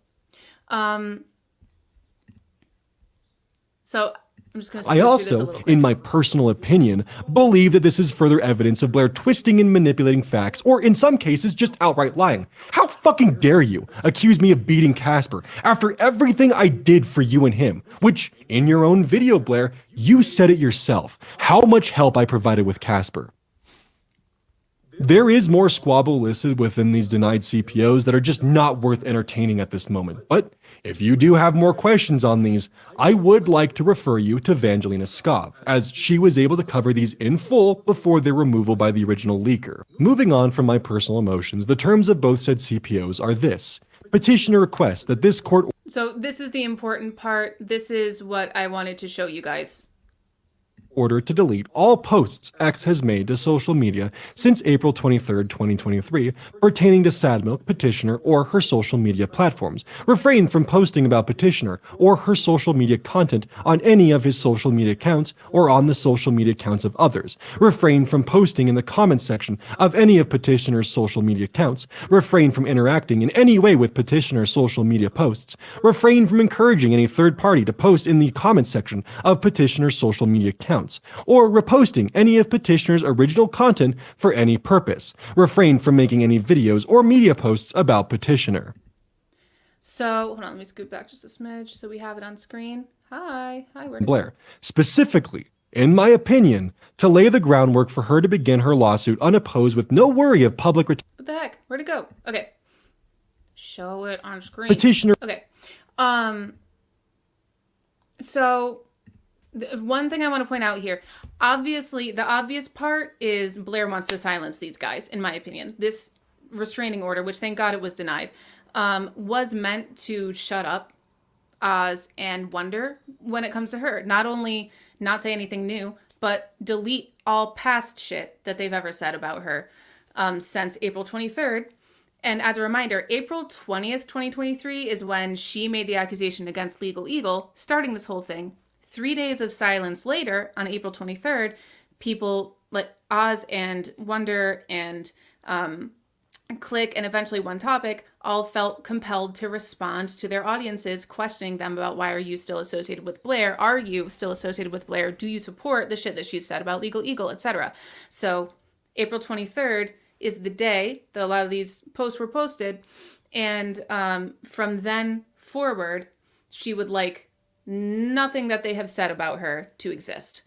So I'm just going to I also, in my personal opinion, believe that this is further evidence of Blair twisting and manipulating facts, or in some cases, just outright lying. How fucking dare you accuse me of beating Casper after everything I did for you and him, which, in your own video, Blair, you said it yourself, how much help I provided with Casper. There is more squabble listed within these denied CPOs that are just not worth entertaining at this moment, but if you do have more questions on these, I would like to refer you to Vangelina Skov, as she was able to cover these in full before their removal by the original leaker. Moving on from my personal emotions, the terms of both said CPOs are this. Petitioner requests that this court... So this is the important part. This is what I wanted to show you guys. Order to delete all posts X has made to social media since April 23, 2023, pertaining to Sadmilk, Petitioner, or her social media platforms. Refrain from posting about Petitioner or her social media content on any of his social media accounts or on the social media accounts of others. Refrain from posting in the comments section of any of Petitioner's social media accounts. Refrain from interacting in any way with Petitioner's social media posts. Refrain from encouraging any third party to post in the comments section of Petitioner's social media accounts, or reposting any of Petitioner's original content for any purpose. Refrain from making any videos or media posts about Petitioner. So, hold on, let me scoot back just a smidge so we have it on screen. Hi, where'd it go? Blair, specifically, in my opinion, to lay the groundwork for her to begin her lawsuit unopposed with no worry of public What the heck? Where'd it go? Okay. Show it on screen. Petitioner. Okay. So... one thing I want to point out here, obviously, the obvious part is Blair wants to silence these guys, in my opinion. This restraining order, which thank God it was denied, was meant to shut up Oz and Wonder when it comes to her. Not only not say anything new, but delete all past shit that they've ever said about her since April 23rd. And as a reminder, April 20th, 2023 is when she made the accusation against Legal Eagle, starting this whole thing. 3 days of silence later, on April 23rd, people like Oz and Wonder and Click, and eventually One Topic all felt compelled to respond to their audiences, questioning them about, why are you still associated with Blair? Are you still associated with Blair? Do you support the shit that she said about Legal Eagle, etc.? So April 23rd is the day that a lot of these posts were posted. And from then forward, she would like nothing that they have said about her to exist.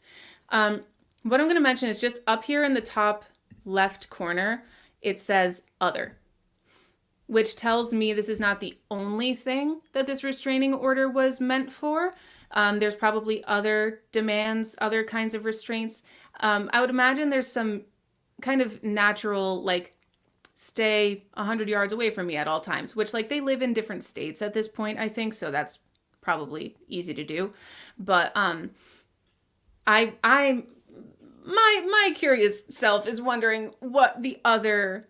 What I'm going to mention is just up here in the top left corner, it says other, which tells me this is not the only thing that this restraining order was meant for. There's probably other demands, other kinds of restraints. I would imagine there's some kind of natural, like, stay 100 yards away from me at all times, which, like, they live in different states at this point, I think, so that's probably easy to do. But my curious self is wondering what the other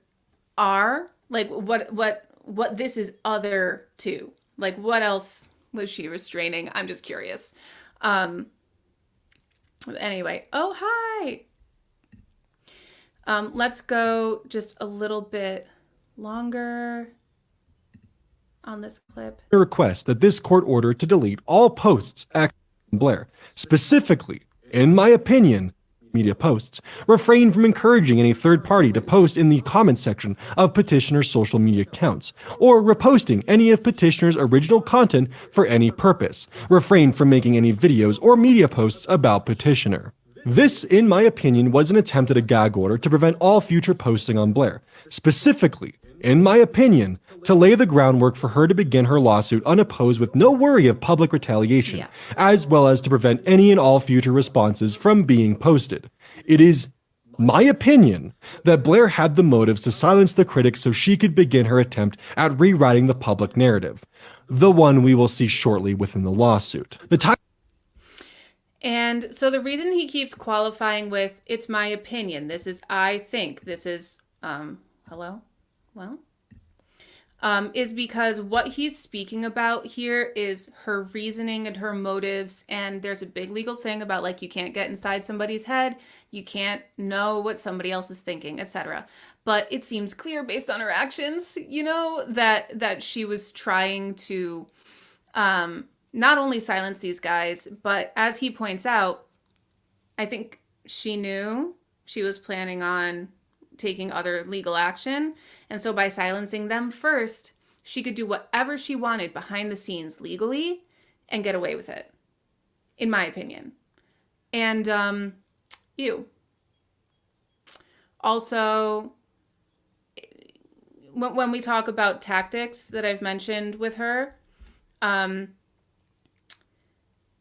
are, like what this is other to, like what else was she restraining? I'm just curious. Anyway, oh hi. Let's go just a little bit longer on this clip. A request that this court order to delete all posts at Blair, specifically, in my opinion, media posts, refrain from encouraging any third party to post in the comments section of petitioner's social media accounts, or reposting any of petitioner's original content for any purpose. Refrain from making any videos or media posts about petitioner. This, in my opinion, was an attempt at a gag order to prevent all future posting on Blair, specifically, in my opinion, to lay the groundwork for her to begin her lawsuit unopposed with no worry of public retaliation, as well as to prevent any and all future responses from being posted. It is my opinion that Blair had the motives to silence the critics so she could begin her attempt at rewriting the public narrative, the one we will see shortly within the lawsuit. And so the reason he keeps qualifying with, it's my opinion, this is I think, this is, hello? Well, is because what he's speaking about here is her reasoning and her motives. And there's a big legal thing about, like, you can't get inside somebody's head. You can't know what somebody else is thinking, etc. But it seems clear based on her actions, you know, that she was trying to not only silence these guys, but as he points out, I think she knew she was planning on taking other legal action. And so by silencing them first, she could do whatever she wanted behind the scenes legally and get away with it, in my opinion. And ew. Also, when we talk about tactics that I've mentioned with her,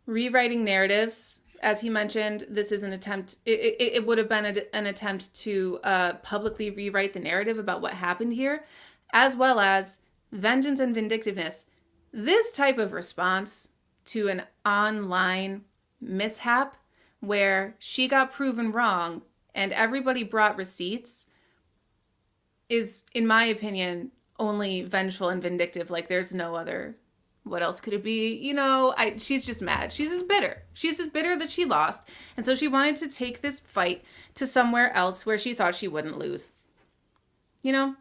rewriting narratives, as he mentioned, this is an attempt, it would have been an attempt to publicly rewrite the narrative about what happened here, as well as vengeance and vindictiveness. This type of response to an online mishap where she got proven wrong and everybody brought receipts is, in my opinion, only vengeful and vindictive. Like, there's no other. What else could it be? You know, she's just mad. She's just bitter. She's just bitter that she lost. And so she wanted to take this fight to somewhere else where she thought she wouldn't lose. You know?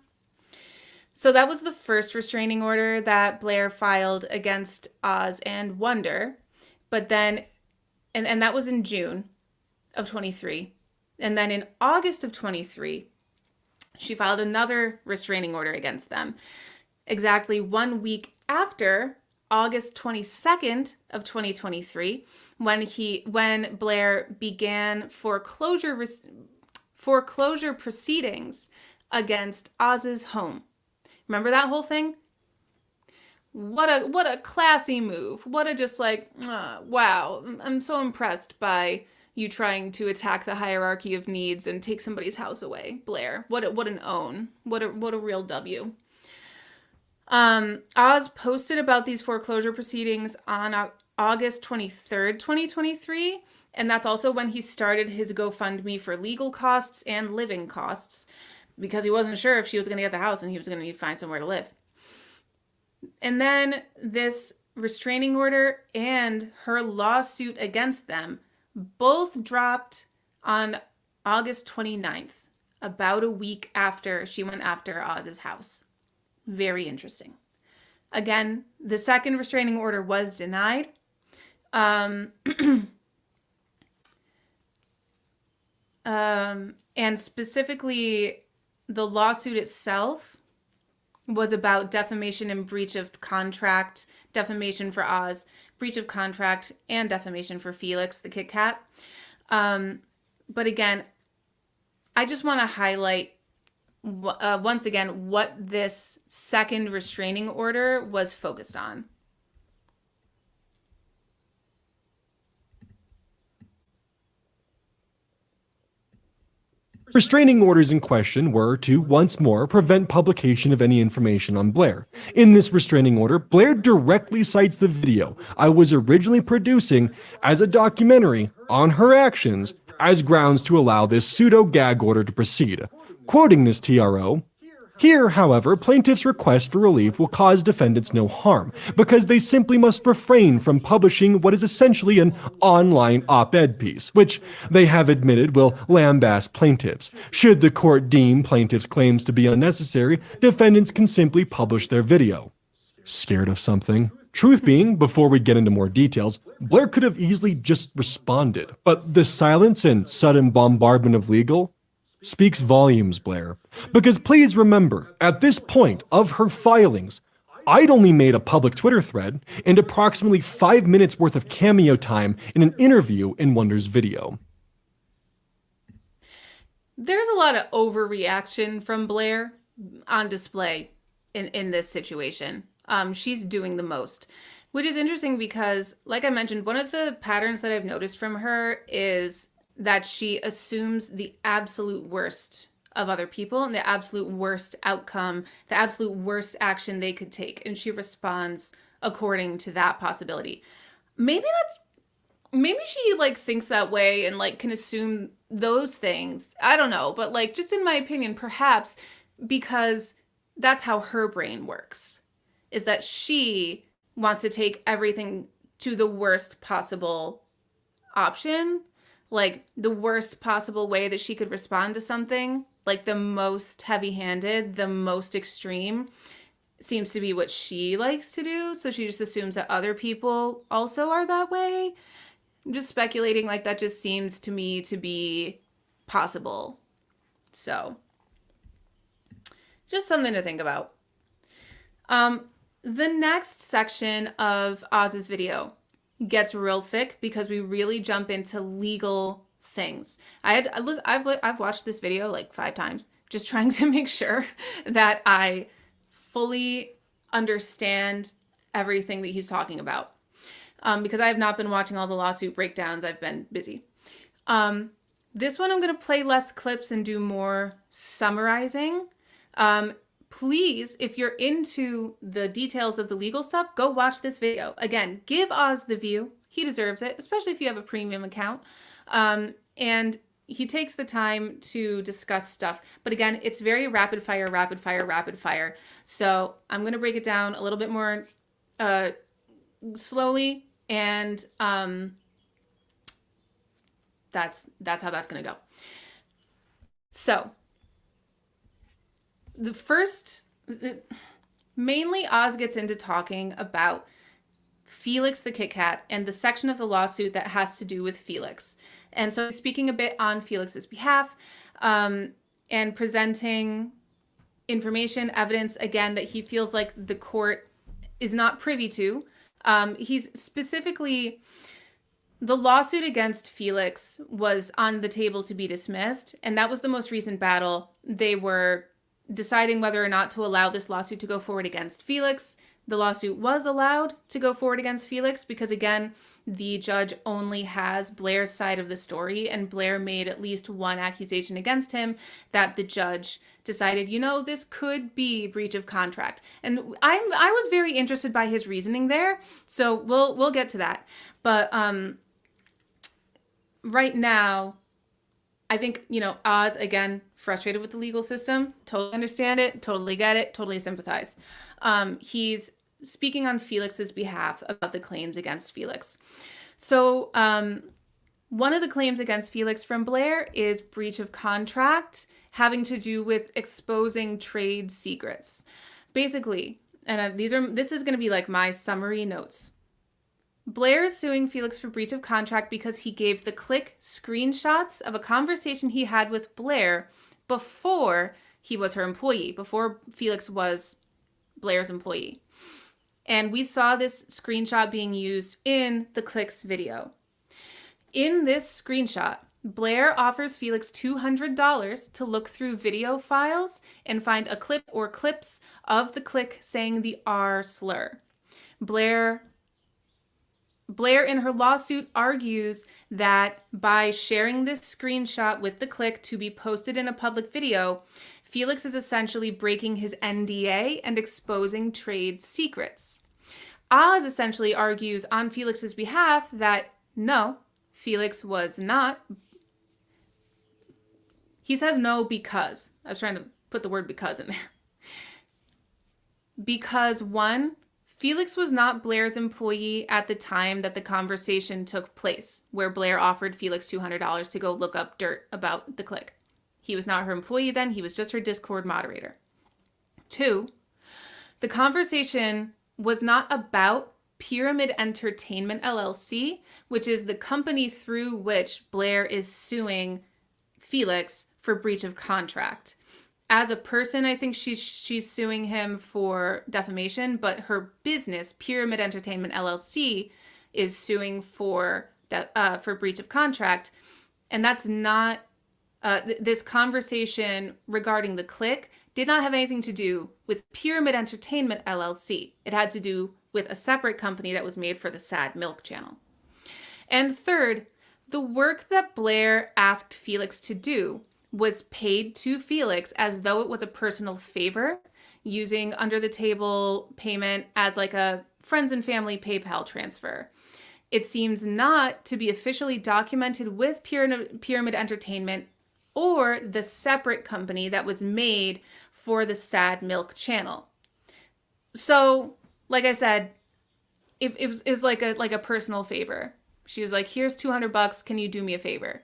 So that was the first restraining order that Blair filed against Oz and Wonder. But then, and that was in June of 23. And then in August of 23, she filed another restraining order against them. Exactly 1 week after August 22nd of 2023, when Blair began foreclosure proceedings against Oz's home. Remember that whole thing? What a classy move. What a just like, wow. I'm so impressed by you trying to attack the hierarchy of needs and take somebody's house away, Blair. What an own. What a real W. Oz posted about these foreclosure proceedings on August 23rd, 2023. And that's also when he started his GoFundMe for legal costs and living costs, because he wasn't sure if she was going to get the house and he was going to need to find somewhere to live. And then this restraining order and her lawsuit against them both dropped on August 29th about a week after she went after Oz's house. Very interesting. Again, the second restraining order was denied. And specifically, the lawsuit itself was about defamation and breach of contract, defamation for Oz, breach of contract, and defamation for Felix the Kit Kat. But again, I just want to highlight once again what this second restraining order was focused on. Restraining orders in question were to, once more, prevent publication of any information on Blair. In this restraining order, Blair directly cites the video I was originally producing as a documentary on her actions as grounds to allow this pseudo-gag order to proceed. Quoting this TRO, "Here, however, plaintiff's request for relief will cause defendants no harm, because they simply must refrain from publishing what is essentially an online op-ed piece, which they have admitted will lambaste plaintiffs. Should the court deem plaintiffs' claims to be unnecessary, defendants can simply publish their video." Scared of something? Truth being, before we get into more details, Blair could have easily just responded, but the silence and sudden bombardment of legal speaks volumes, Blair. Because please remember, at this point of her filings, I'd only made a public Twitter thread and approximately 5 minutes worth of cameo time in an interview in Wonder's video. There's a lot of overreaction from Blair on display in this situation. She's doing the most, which is interesting because, like I mentioned, one of the patterns that I've noticed from her is that she assumes the absolute worst of other people and the absolute worst outcome, the absolute worst action they could take. And she responds according to that possibility. Maybe she like thinks that way and like can assume those things. I don't know. But like, just in my opinion, perhaps because that's how her brain works, is that she wants to take everything to the worst possible option. Like the worst possible way that she could respond to something, like the most heavy-handed, the most extreme, seems to be what she likes to do. So she just assumes that other people also are that way. I'm just speculating, like that just seems to me to be possible. So just something to think about. The next section of Oz's video gets real thick because we really jump into legal things. I've watched this video like 5 times, just trying to make sure that I fully understand everything that he's talking about. Because I have not been watching all the lawsuit breakdowns. I've been busy. This one I'm going to play less clips and do more summarizing. Please, if you're into the details of the legal stuff, go watch this video. Again, give Oz the view. He deserves it, especially if you have a premium account. And he takes the time to discuss stuff. But again, it's very rapid fire, rapid fire, rapid fire. So I'm going to break it down a little bit more slowly. And that's how that's going to go. So mainly Oz gets into talking about Felix the Kit Kat and the section of the lawsuit that has to do with Felix. And so he's speaking a bit on Felix's behalf and presenting information, evidence, again, that he feels like the court is not privy to. He's specifically, the lawsuit against Felix was on the table to be dismissed, and that was the most recent battle. They were deciding whether or not to allow this lawsuit to go forward against Felix. The lawsuit was allowed to go forward against Felix because, again, the judge only has Blair's side of the story, and Blair made at least one accusation against him that the judge decided, this could be breach of contract. And I was very interested by his reasoning there, so we'll get to that. But right now, I think, Oz, again, frustrated with the legal system. Totally understand it. Totally get it. Totally sympathize. He's speaking on Felix's behalf about the claims against Felix. So one of the claims against Felix from Blair is breach of contract having to do with exposing trade secrets. Basically, and this is going to be like my summary notes. Blair is suing Felix for breach of contract because he gave the click screenshots of a conversation he had with Blair before he was her employee, before Felix was Blair's employee. And we saw this screenshot being used in the clicks video. In this screenshot, Blair offers Felix $200 to look through video files and find a clip or clips of the click saying the R slur. Blair in her lawsuit argues that by sharing this screenshot with the click to be posted in a public video, Felix is essentially breaking his NDA and exposing trade secrets. Oz essentially argues on Felix's behalf that no, Felix was not. He says no because, I was trying to put the word because in there. Because one, Felix was not Blair's employee at the time that the conversation took place, where Blair offered Felix $200 to go look up dirt about the click. He was not her employee then, he was just her Discord moderator. Two, the conversation was not about Pyramid Entertainment LLC, which is the company through which Blair is suing Felix for breach of contract. As a person, I think she's suing him for defamation, but her business, Pyramid Entertainment LLC, is suing for breach of contract. And that's not, this conversation regarding the click did not have anything to do with Pyramid Entertainment LLC. It had to do with a separate company that was made for the Sad Milk channel. And third, the work that Blair asked Felix to do was paid to Felix as though it was a personal favor, using under the table payment as like a friends and family PayPal transfer. It seems not to be officially documented with Pyramid Entertainment or the separate company that was made for the Sad Milk channel. So, like I said, it was like a personal favor. She was like, here's $200, can you do me a favor?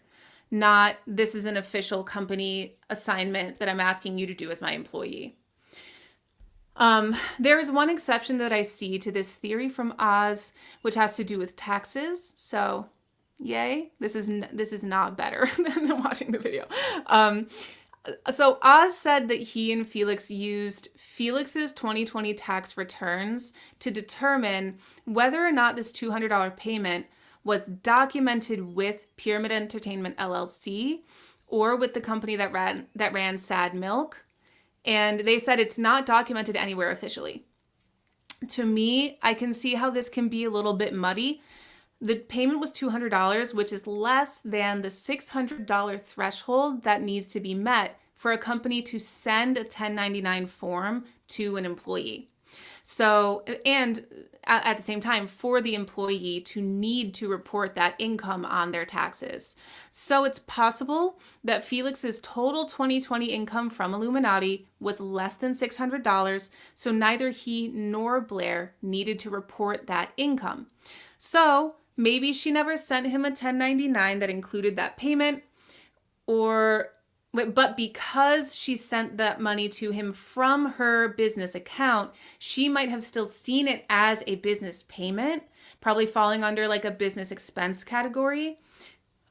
Not, this is an official company assignment that I'm asking you to do as my employee. There is one exception that I see to this theory from Oz, which has to do with taxes. So, yay, this is not better than watching the video. So Oz said that he and Felix used Felix's 2020 tax returns to determine whether or not this $200 payment was documented with Pyramid Entertainment LLC or with the company that ran Sad Milk. And they said it's not documented anywhere officially. To me, I can see how this can be a little bit muddy. The payment was $200, which is less than the $600 threshold that needs to be met for a company to send a 1099 form to an employee. So, and at the same time, for the employee to need to report that income on their taxes. So it's possible that Felix's total 2020 income from iiluminaughtii was less than $600, so neither he nor Blair needed to report that income. So maybe she never sent him a 1099 that included that payment, but because she sent that money to him from her business account, she might have still seen it as a business payment, probably falling under like a business expense category.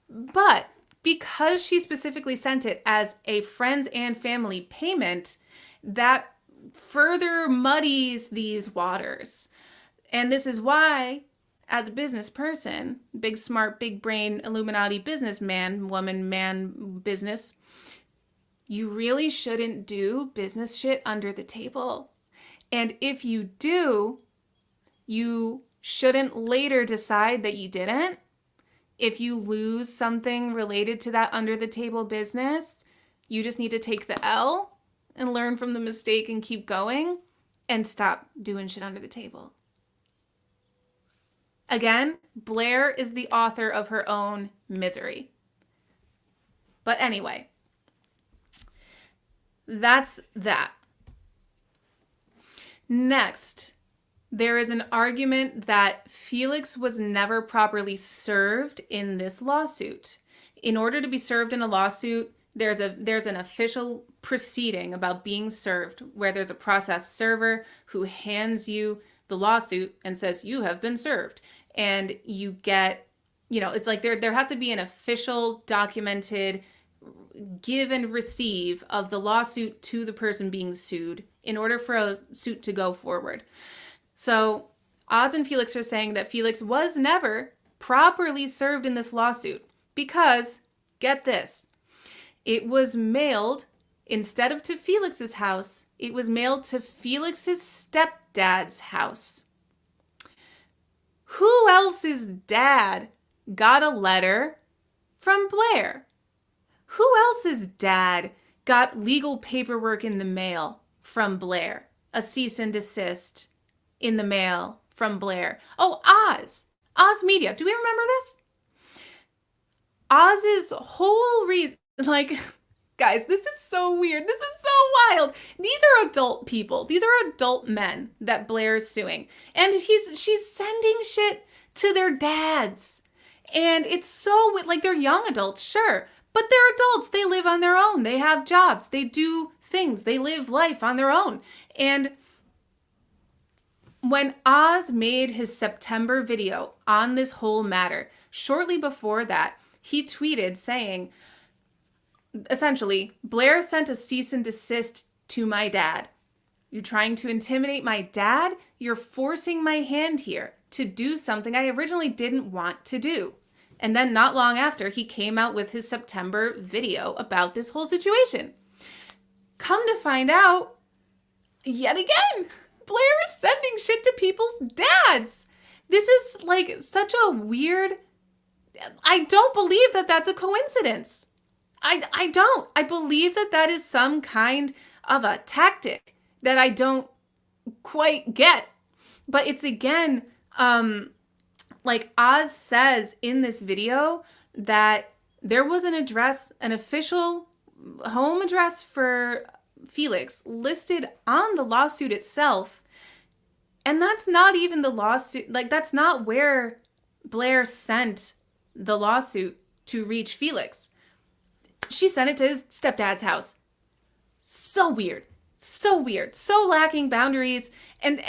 But because she specifically sent it as a friends and family payment, that further muddies these waters. And this is why, as a business person, big smart, big brain, iiluminaughtii businessman, woman, man, business, you really shouldn't do business shit under the table. And if you do, you shouldn't later decide that you didn't. If you lose something related to that under the table business, you just need to take the L and learn from the mistake and keep going and stop doing shit under the table. Again, Blair is the author of her own misery. But anyway, that's that. Next, there is an argument that Felix was never properly served in this lawsuit. In order to be served in a lawsuit, there's an official proceeding about being served where there's a process server who hands you the lawsuit and says you have been served, and you get, it's like there has to be an official documented give and receive of the lawsuit to the person being sued in order for a suit to go forward. So Oz and Felix are saying that Felix was never properly served in this lawsuit because, get this, it was mailed, instead of to Felix's house, it was mailed to Felix's stepdad's house. Who else's dad got a letter from Blair? Who else's dad got legal paperwork in the mail from Blair? A cease and desist in the mail from Blair. Oh, Oz. Ozmedia. Do we remember this? Oz's whole reason, guys, this is so weird. This is so wild. These are adult people. These are adult men that Blair is suing. And she's sending shit to their dads. And it's so, they're young adults, sure. But they're adults. They live on their own. They have jobs. They do things. They live life on their own. And when Oz made his September video on this whole matter, shortly before that, he tweeted saying, essentially, Blair sent a cease and desist to my dad. You're trying to intimidate my dad? You're forcing my hand here to do something I originally didn't want to do. And then not long after, he came out with his September video about this whole situation. Come to find out, yet again, Blair is sending shit to people's dads. This is such a weird... I don't believe that that's a coincidence. I don't. I believe that that is some kind of a tactic that I don't quite get. But it's again... Oz says in this video that there was an official home address for Felix listed on the lawsuit itself. And that's not even the lawsuit. That's not where Blair sent the lawsuit to reach Felix. She sent it to his stepdad's house. So weird. So weird, so lacking boundaries, and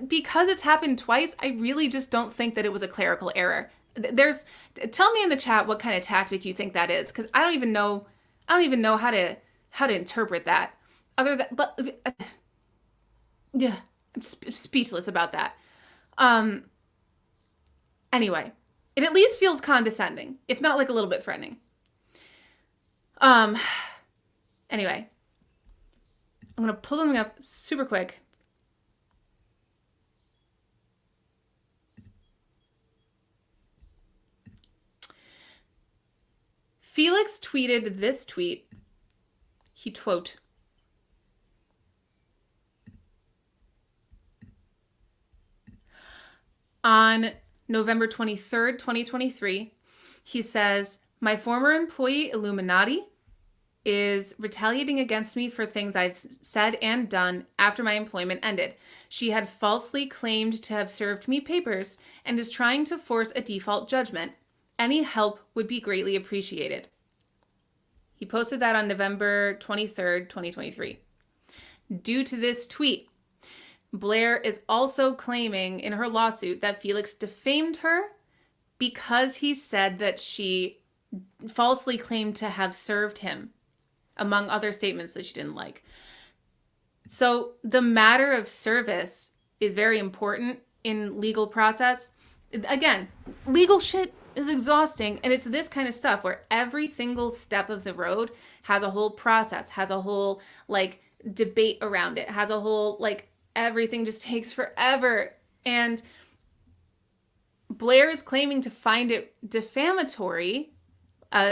because it's happened twice, I really just don't think that it was a clerical error. Tell me in the chat what kind of tactic you think that is, because I don't even know how to interpret that. Yeah, I'm speechless about that. Anyway, it at least feels condescending, if not a little bit threatening. Anyway. I'm going to pull something up super quick. Felix tweeted this tweet. He quote, on November 23rd, 2023, he says, my former employee, Illuminaughtii, is retaliating against me for things I've said and done after my employment ended. She had falsely claimed to have served me papers and is trying to force a default judgment. Any help would be greatly appreciated. He posted that on November 23rd, 2023. Due to this tweet, Blair is also claiming in her lawsuit that Felix defamed her because he said that she falsely claimed to have served him, among other statements that she didn't like. So the matter of service is very important in legal process. Again, legal shit is exhausting, and it's this kind of stuff where every single step of the road has a whole process, has a whole debate around it, has a whole everything just takes forever. And Blair is claiming to find it defamatory,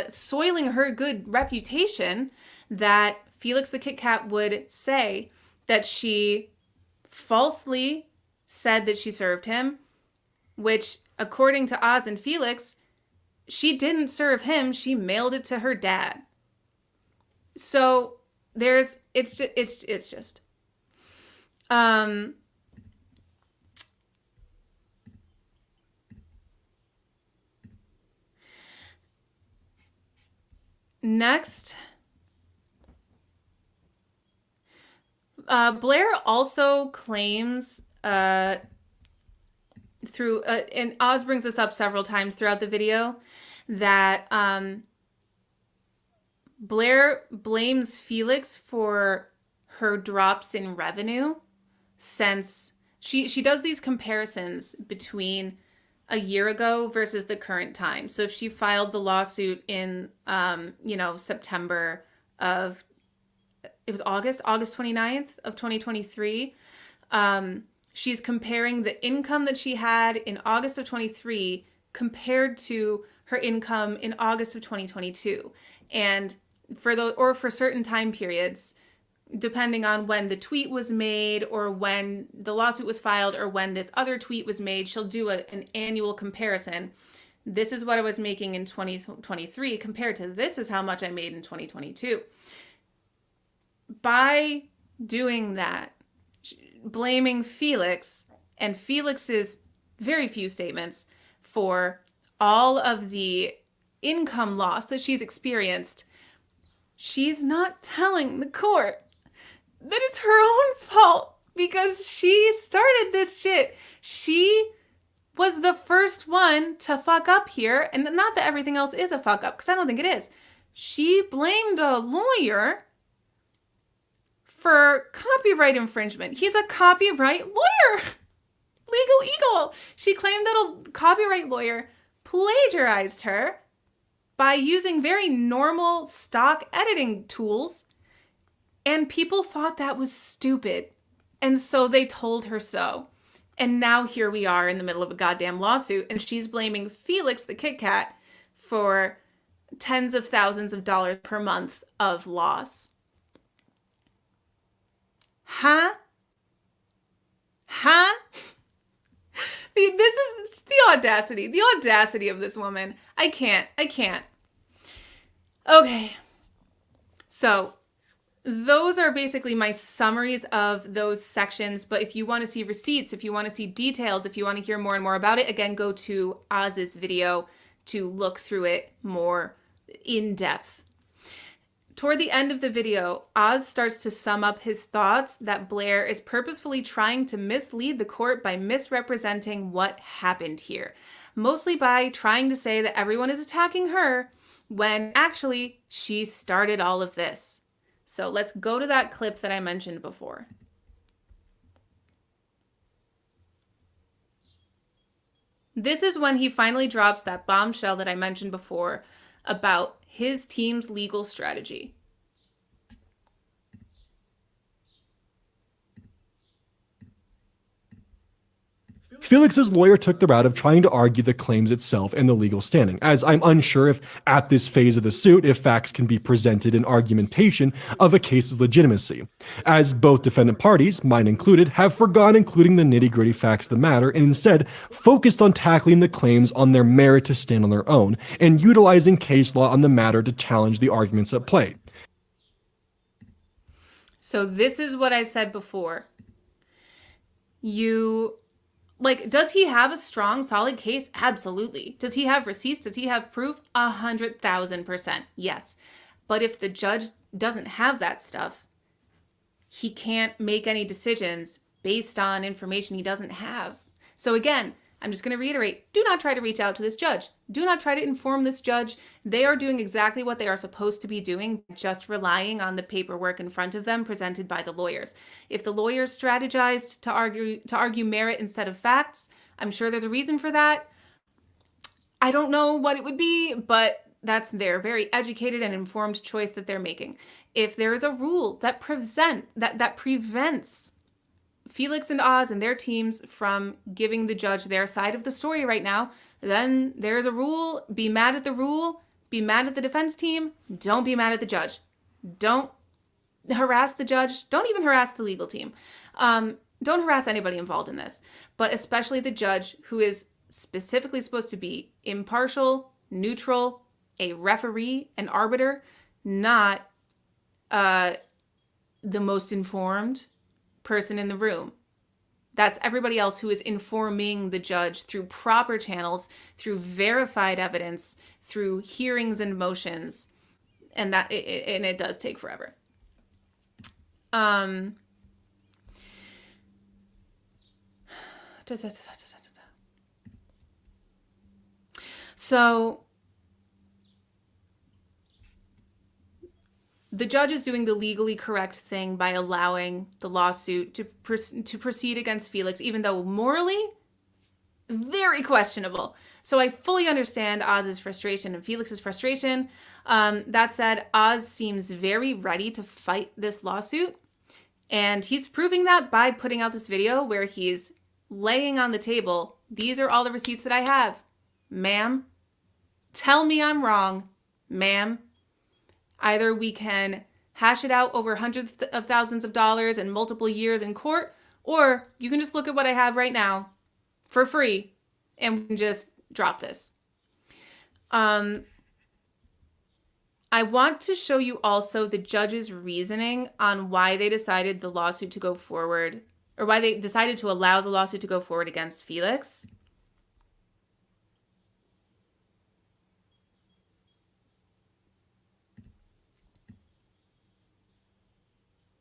soiling her good reputation, that Felix the Kit Kat would say that she falsely said that she served him, which, according to Oz and Felix, she didn't serve him. She mailed it to her dad. So it's just. next, Blair also claims through, and Oz brings this up several times throughout the video, that Blair blames Felix for her drops in revenue, since she does these comparisons between a year ago versus the current time. So if she filed the lawsuit in September of, it was August 29th of 2023, she's comparing the income that she had in August of 23 compared to her income in August of 2022. And for certain time periods, depending on when the tweet was made or when the lawsuit was filed or when this other tweet was made, she'll do an annual comparison. This is what I was making in 2023 compared to this is how much I made in 2022. By doing that, blaming Felix and Felix's very few statements for all of the income loss that she's experienced, she's not telling the court that it's her own fault because she started this shit. She was the first one to fuck up here, and not that everything else is a fuck up, because I don't think it is. She blamed a lawyer for copyright infringement. He's a copyright lawyer. Legal eagle. She claimed that a copyright lawyer plagiarized her by using very normal stock editing tools, and people thought that was stupid. And so they told her so. And now here we are in the middle of a goddamn lawsuit, and she's blaming Felix the Kit Kat for tens of thousands of dollars per month of loss. Huh? This is the audacity of this woman. I can't. Okay. So those are basically my summaries of those sections. But if you want to see receipts, if you want to see details, if you want to hear more and more about it, again, go to Oz's video to look through it more in depth. Toward the end of the video, Oz starts to sum up his thoughts that Blair is purposefully trying to mislead the court by misrepresenting what happened here, mostly by trying to say that everyone is attacking her when actually she started all of this. So let's go to that clip that I mentioned before. This is when he finally drops that bombshell that I mentioned before about his team's legal strategy. Felix's lawyer took the route of trying to argue the claims itself and the legal standing, as I'm unsure if, at this phase of the suit, if facts can be presented in argumentation of a case's legitimacy, as both defendant parties, mine included, have forgone including the nitty-gritty facts of the matter and instead focused on tackling the claims on their merit to stand on their own and utilizing case law on the matter to challenge the arguments at play. So this is what I said before. Does he have a strong, solid case? Absolutely. Does he have receipts? Does he have proof? 100,000%. Yes. But if the judge doesn't have that stuff, he can't make any decisions based on information he doesn't have. So again, I'm just going to reiterate, do not try to reach out to this judge. Do not try to inform this judge. They are doing exactly what they are supposed to be doing, just relying on the paperwork in front of them presented by the lawyers. If the lawyers strategized to argue merit instead of facts, I'm sure there's a reason for that. I don't know what it would be, but that's their very educated and informed choice that they're making. If there is a rule that prevents Felix and Oz and their teams from giving the judge their side of the story right now, then there's a rule. Be mad at the rule. Be mad at the defense team. Don't be mad at the judge. Don't harass the judge. Don't even harass the legal team. Don't harass anybody involved in this, but especially the judge, who is specifically supposed to be impartial, neutral, a referee, an arbiter, not the most informed person in the room. That's everybody else who is informing the judge through proper channels, through verified evidence, through hearings and motions. and it does take forever. So the judge is doing the legally correct thing by allowing the lawsuit to proceed against Felix, even though morally very questionable. So I fully understand Oz's frustration and Felix's frustration. That said, Oz seems very ready to fight this lawsuit. And he's proving that by putting out this video where he's laying on the table, these are all the receipts that I have. Ma'am, tell me I'm wrong. Ma'am, either we can hash it out over hundreds of thousands of dollars and multiple years in court, or you can just look at what I have right now for free and we can just drop this. I want to show you also the judge's reasoning on why they decided the lawsuit to go forward, or why they decided to allow the lawsuit to go forward against Felix.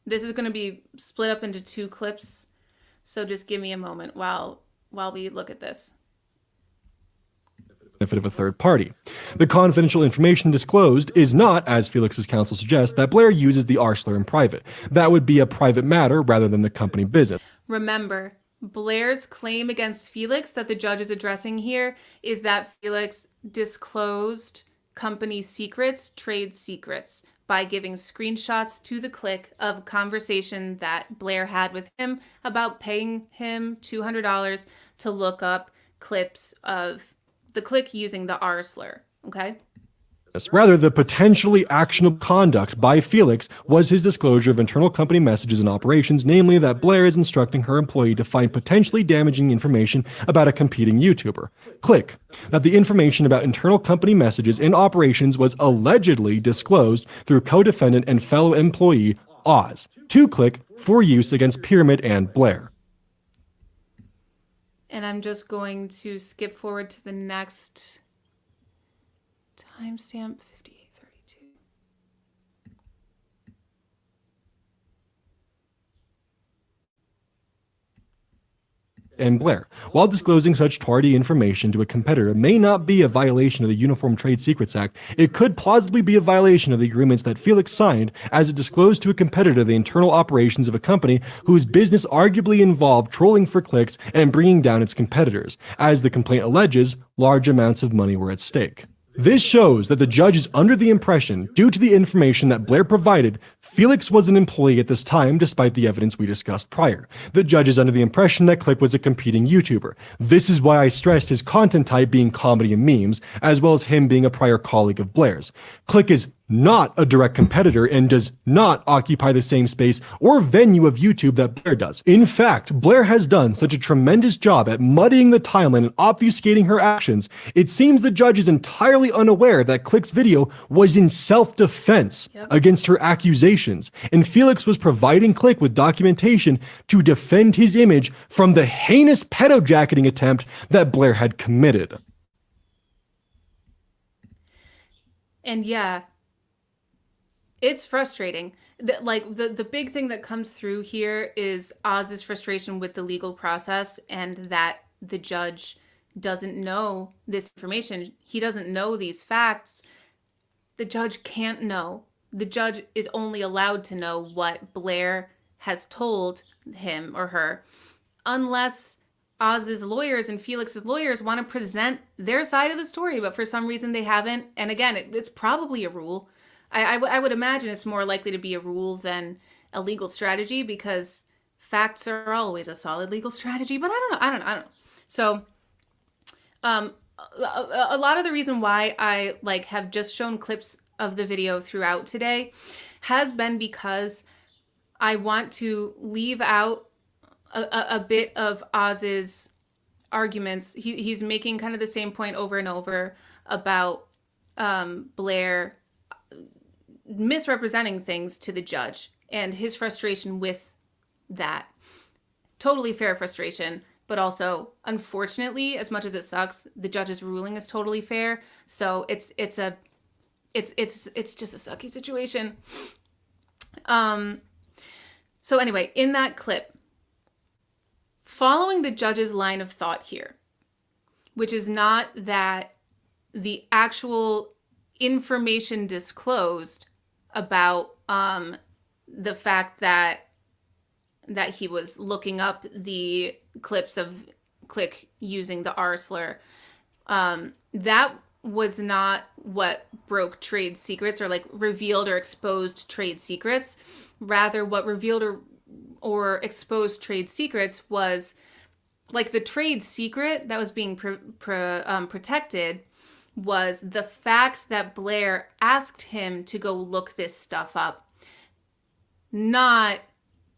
This is going to be split up into 2 clips, so just give me a moment while we look at this. Benefit of a third party. The confidential information disclosed is not, as Felix's counsel suggests, that Blair uses the R-slur in private. That would be a private matter rather than the company business. Remember, Blair's claim against Felix that the judge is addressing here is that Felix disclosed company secrets, trade secrets, by giving screenshots to the Click of a conversation that Blair had with him about paying him $200 to look up clips of the Click using the R slur, okay? Rather, the potentially actionable conduct by Felix was his disclosure of internal company messages and operations, namely that Blair is instructing her employee to find potentially damaging information about a competing YouTuber. Click. That the information about internal company messages and operations was allegedly disclosed through co-defendant and fellow employee Oz to Click for use against Pyramid and Blair. And I'm just going to skip forward to the next timestamp, 5832. And Blair. While disclosing such tardy information to a competitor may not be a violation of the Uniform Trade Secrets Act, it could plausibly be a violation of the agreements that Felix signed as it disclosed to a competitor the internal operations of a company whose business arguably involved trolling for clicks and bringing down its competitors. As the complaint alleges, large amounts of money were at stake. This shows that the judge is under the impression, due to the information that Blair provided, Felix was an employee at this time, despite the evidence we discussed prior. The judge is under the impression that Click was a competing YouTuber. This is why I stressed his content type being comedy and memes, as well as him being a prior colleague of Blair's. Click is not a direct competitor and does not occupy the same space or venue of YouTube that Blair does. In fact, Blair has done such a tremendous job at muddying the timeline and obfuscating her actions, it seems the judge is entirely unaware that Click's video was in self-defense against her accusations, and Felix was providing Click with documentation to defend his image from the heinous pedojacketing attempt that Blair had committed. And yeah, it's frustrating. The big thing that comes through here is Oz's frustration with the legal process and that the judge doesn't know this information. He doesn't know these facts. The judge can't know. The judge is only allowed to know what Blair has told him or her, unless Oz's lawyers and Felix's lawyers want to present their side of the story, but for some reason they haven't. And again, it's probably a rule. I would imagine it's more likely to be a rule than a legal strategy, because facts are always a solid legal strategy, but I don't know. So, a lot of the reason why I have just shown clips of the video throughout today has been because I want to leave out a bit of Oz's arguments. He's making kind of the same point over and over about Blair misrepresenting things to the judge and his frustration with that. Totally fair frustration, but also, unfortunately, as much as it sucks, the judge's ruling is totally fair. So it's it's just a sucky situation. So anyway, in that clip, following the judge's line of thought here, which is not that the actual information disclosed about the fact that he was looking up the clips of Click using the R slur, that was not what broke trade secrets or like revealed or exposed trade secrets. Rather, what revealed or exposed trade secrets was like the trade secret that was being protected was the facts that Blair asked him to go look this stuff up, not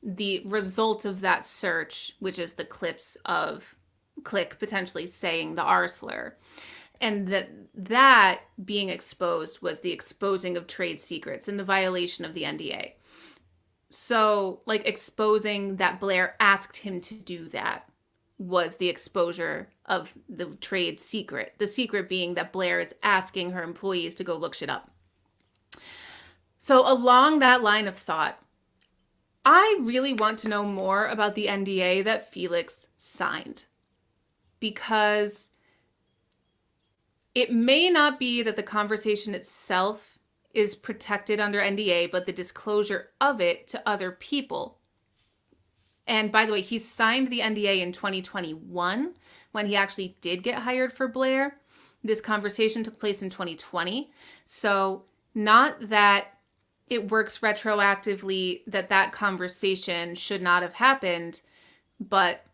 the result of that search, which is the clips of Click potentially saying the R slur. And that being exposed was the exposing of trade secrets and the violation of the NDA. So, like, exposing that Blair asked him to do that was the exposure of the trade secret. The secret being that Blair is asking her employees to go look shit up. So, along that line of thought, I really want to know more about the NDA that Felix signed. Because it may not be that the conversation itself is protected under NDA, but the disclosure of it to other people. And by the way, he signed the NDA in 2021 when he actually did get hired for Blair. This conversation took place in 2020. So not that it works retroactively that conversation should not have happened, but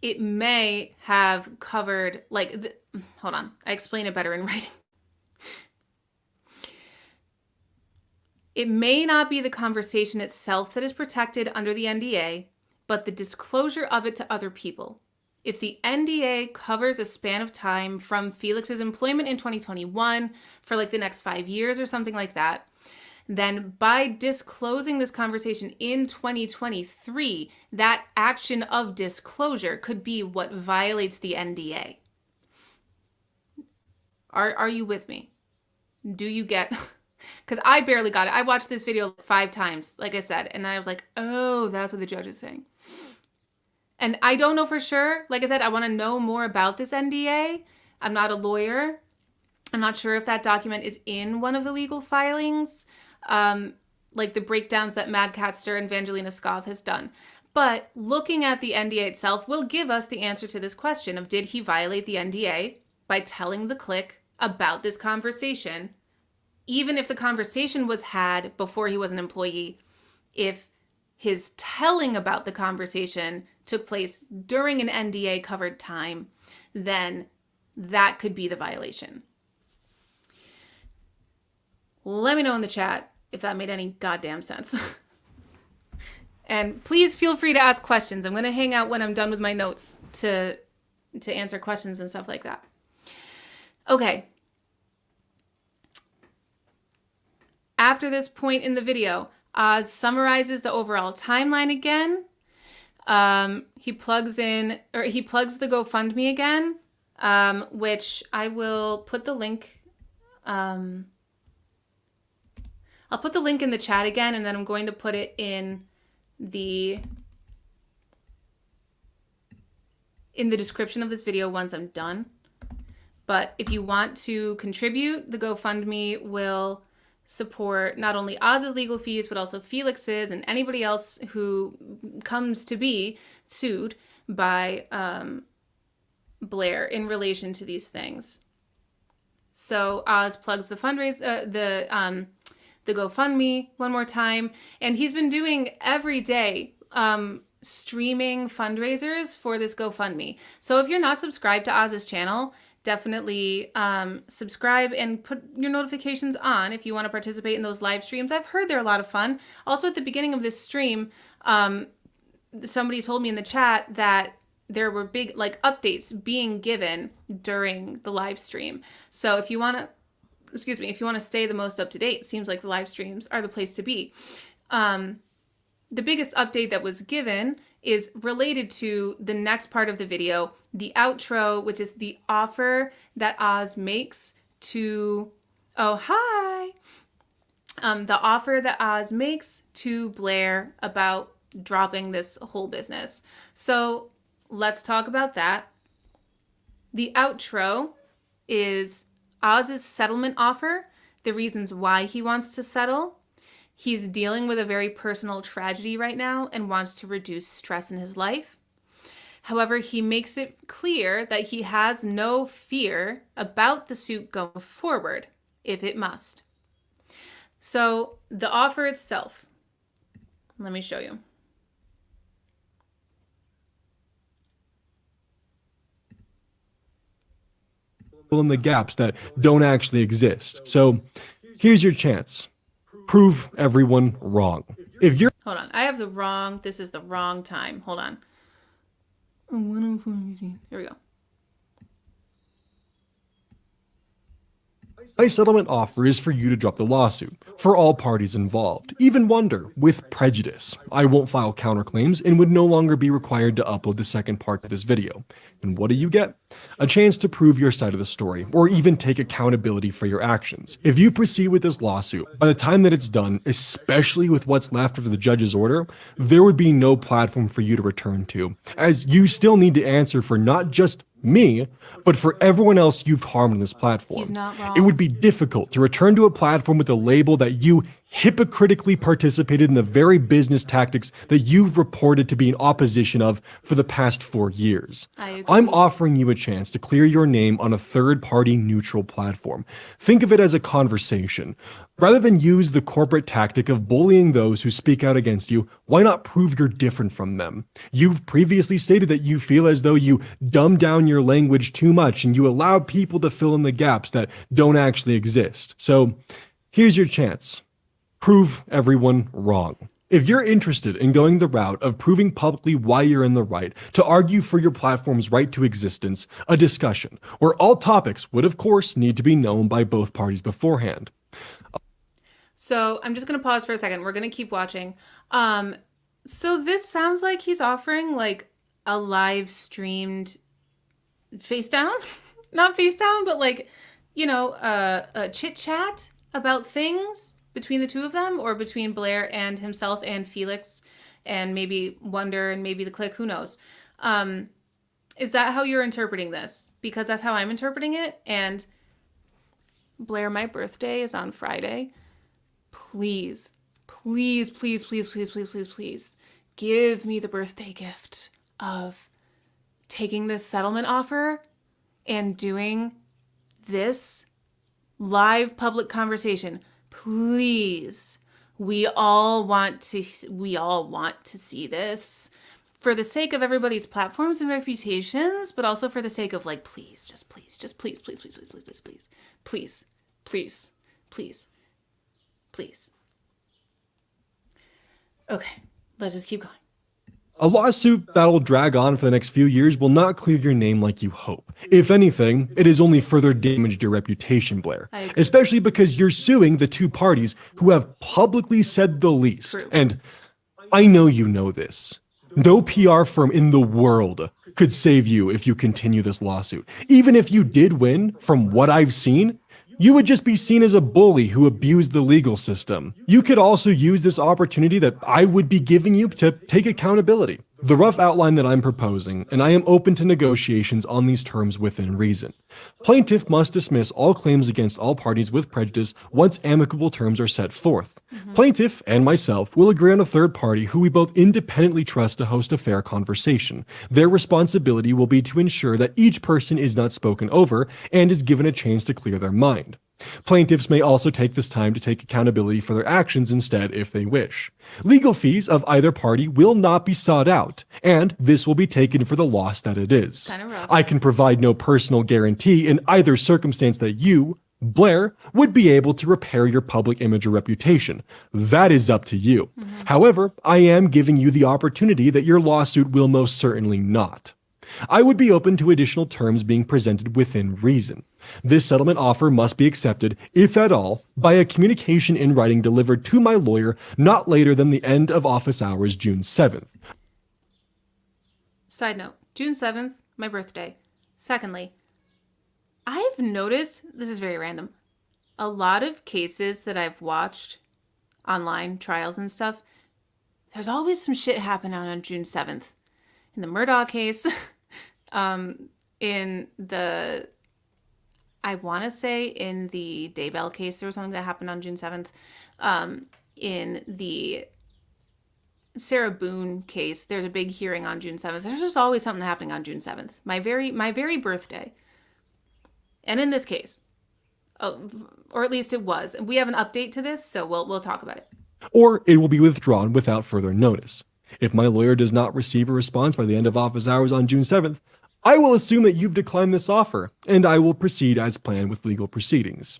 it may have covered, like, hold on, I explain it better in writing. It may not be the conversation itself that is protected under the NDA, but the disclosure of it to other people. If the NDA covers a span of time from Felix's employment in 2021 for like the next 5 years or something like that, then by disclosing this conversation in 2023, that action of disclosure could be what violates the NDA. Are you with me? Do you get... Because I barely got it. I watched this video 5 times, like I said, and then I was like, oh, that's what the judge is saying. And I don't know for sure. Like I said, I want to know more about this NDA. I'm not a lawyer. I'm not sure if that document is in one of the legal filings, like the breakdowns that Mad Catster and Evangelina Skov has done. But looking at the NDA itself will give us the answer to this question of, did he violate the NDA by telling the Click about this conversation, even if the conversation was had before he was an employee? If his telling about the conversation took place during an NDA covered time, then that could be the violation. Let me know in the chat if that made any goddamn sense. And please feel free to ask questions. I'm going to hang out when I'm done with my notes to answer questions and stuff like that. Okay. After this point in the video, Oz summarizes the overall timeline again. He plugs the GoFundMe again, which I will put the link. I'll put the link in the chat again, and then I'm going to put it in the description of this video once I'm done. But if you want to contribute, the GoFundMe will support not only Oz's legal fees, but also Felix's and anybody else who comes to be sued by Blair in relation to these things. So Oz plugs the the GoFundMe one more time, and he's been doing every day streaming fundraisers for this GoFundMe. So if you're not subscribed to Oz's channel, definitely subscribe and put your notifications on if you want to participate in those live streams. I've heard they're a lot of fun. Also, at the beginning of this stream, somebody told me in the chat that there were big updates being given during the live stream. So if you want to, if you want to stay the most up to date, it seems like the live streams are the place to be. The biggest update that was given is related to the next part of the video, the outro, which is the offer that Oz makes to Oh, hi. The offer that Oz makes to Blair about dropping this whole business. So let's talk about that. The outro is Oz's settlement offer, the reasons why he wants to settle. He's dealing with a very personal tragedy right now and wants to reduce stress in his life. However, he makes it clear that he has no fear about the suit going forward, if it must. So, the offer itself, let me show you. Fill in the gaps that don't actually exist. So here's your chance. Prove everyone wrong. If you're Hold on. I have this is the wrong time. Hold on. Here we go. My settlement offer is for you to drop the lawsuit, for all parties involved. Even Wonder, with prejudice. I won't file counterclaims and would no longer be required to upload the second part of this video. And what do you get? A chance to prove your side of the story, or even take accountability for your actions. If you proceed with this lawsuit, by the time that it's done, especially with what's left of the judge's order, there would be no platform for you to return to, as you still need to answer for not just me, but for everyone else you've harmed on this platform. He's not wrong. It would be difficult to return to a platform with a label that you hypocritically participated in the very business tactics that you've reported to be in opposition of for the past 4 years. I agree. I'm offering you a chance to clear your name on a third-party neutral platform. Think of it as a conversation. Rather than use the corporate tactic of bullying those who speak out against you, why not prove you're different from them? You've previously stated that you feel as though you dumb down your language too much and you allow people to fill in the gaps that don't actually exist. So here's your chance. Prove everyone wrong. If you're interested in going the route of proving publicly why you're in the right, to argue for your platform's right to existence, a discussion where all topics would of course need to be known by both parties beforehand. So I'm just going to pause for a second. We're going to keep watching. So this sounds like he's offering like a live streamed face down, not face down, but like, a chit chat about things between the two of them, or between Blair and himself and Felix and maybe Wonder and maybe the Click, who knows. Is that how you're interpreting this? Because that's how I'm interpreting it. And Blair, my birthday is on Friday. Please, please, please, please, please, please, please, please give me the birthday gift of taking this settlement offer and doing this live public conversation. Please. We all want to see this for the sake of everybody's platforms and reputations, but also for the sake of like, please, just please, please, please, please, please, please, please, please, please, please. Please. Okay, let's just keep going. A lawsuit that'll drag on for the next few years will not clear your name like you hope. If anything, it has only further damaged your reputation, Blair. I agree. Especially because you're suing the two parties who have publicly said the least. True. And I know you know this. No PR firm in the world could save you if you continue this lawsuit. Even if you did win, from what I've seen, you would just be seen as a bully who abused the legal system. You could also use this opportunity that I would be giving you to take accountability. The rough outline that I'm proposing, and I am open to negotiations on these terms within reason. Plaintiff must dismiss all claims against all parties with prejudice once amicable terms are set forth. Plaintiff and myself will agree on a third party who we both independently trust to host a fair conversation. Their responsibility will be to ensure that each person is not spoken over and is given a chance to clear their mind. Plaintiffs may also take this time to take accountability for their actions instead if they wish. Legal fees of either party will not be sought out, and this will be taken for the loss that it is. Kinda rough. I can provide no personal guarantee in either circumstance that you, Blair, would be able to repair your public image or reputation. That is up to you. However, I am giving you the opportunity that your lawsuit will most certainly not. I would be open to additional terms being presented within reason. This settlement offer must be accepted, if at all, by a communication in writing delivered to my lawyer not later than the end of office hours June 7th. Side note, June 7th, my birthday. Secondly, I've noticed, this is very random, a lot of cases that I've watched online, trials and stuff, there's always some shit happening on June 7th. In the Murdaugh case, in the, I want to say in the Daybell case, there was something that happened on June 7th. In the Sarah Boone case, there's a big hearing on June 7th. There's just always something happening on June 7th. My very birthday. And in this case, or at least it was. We have an update to this, so we'll talk about it. Or it will be withdrawn without further notice. If my lawyer does not receive a response by the end of office hours on June 7th, I will assume that you've declined this offer, and I will proceed as planned with legal proceedings.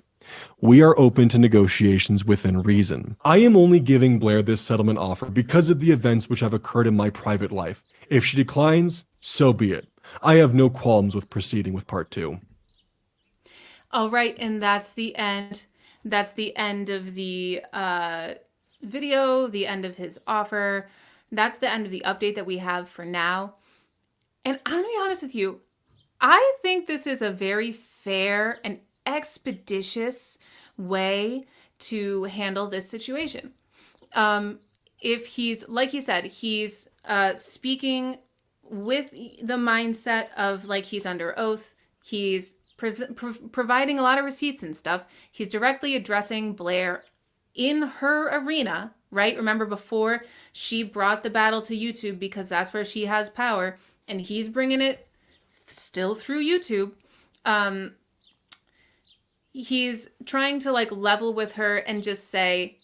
We are open to negotiations within reason. I am only giving Blair this settlement offer because of the events which have occurred in my private life. If she declines, so be it. I have no qualms with proceeding with part 2. All right, and that's the end. That's the end of the video, the end of his offer. That's the end of the update that we have for now. And I'm going to be honest with you, I think this is a very fair and expeditious way to handle this situation. If he's, like he said, he's speaking with the mindset of like he's under oath, he's providing a lot of receipts and stuff. He's directly addressing Blair in her arena, right? Remember before she brought the battle to YouTube because that's where she has power, and he's bringing it still through YouTube. He's trying to like level with her and just say,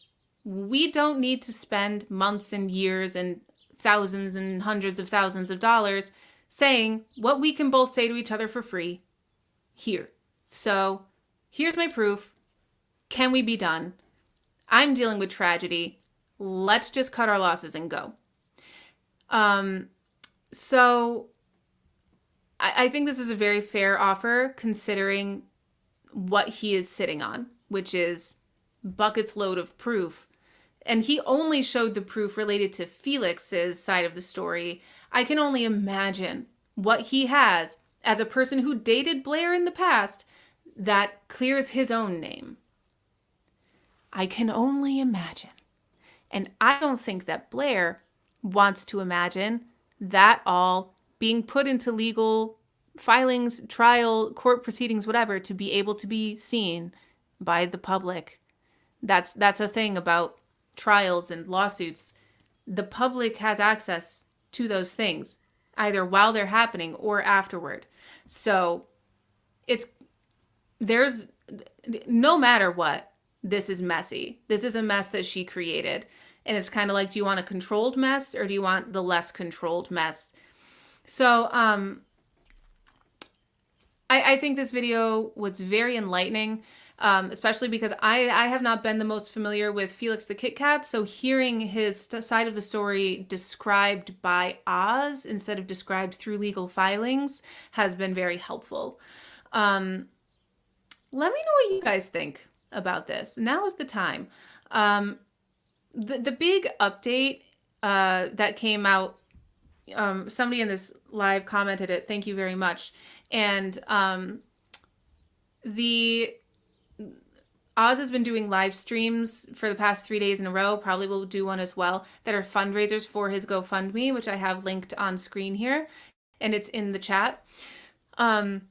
we don't need to spend months and years and thousands and hundreds of thousands of dollars saying what we can both say to each other for free here. So here's my proof. Can we be done? I'm dealing with tragedy. Let's just cut our losses and go. So I think this is a very fair offer considering what he is sitting on, which is buckets load of proof. And he only showed the proof related to Felix's side of the story. I can only imagine what he has as a person who dated Blair in the past that clears his own name. I can only imagine. And I don't think that Blair wants to imagine that all being put into legal filings, trial, court proceedings, whatever, to be able to be seen by the public. That's a thing about trials and lawsuits. The public has access to those things, either while they're happening or afterward. So there's no matter what, this is messy. This is a mess that she created. And it's kind of like, do you want a controlled mess or do you want the less controlled mess? So I think this video was very enlightening, especially because I have not been the most familiar with Felix the Kit Kat. So hearing his side of the story described by Oz instead of described through legal filings has been very helpful. Let me know what you guys think about this. Now is the time. The big update that came out, somebody in this live commented it. Thank you very much. And the Oz has been doing live streams for the past 3 days in a row. Probably will do one as well that are fundraisers for his GoFundMe, which I have linked on screen here, and it's in the chat. And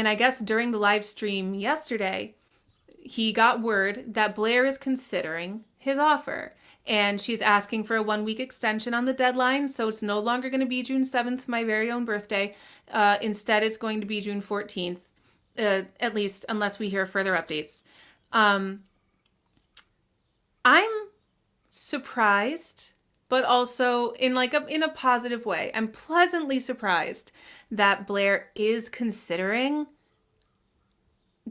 I guess during the live stream yesterday, he got word that Blair is considering his offer. And she's asking for a 1-week extension on the deadline. So it's no longer going to be June 7th, my very own birthday. Instead, it's going to be June 14th, at least unless we hear further updates. I'm surprised, but also in a positive way. I'm pleasantly surprised that Blair is considering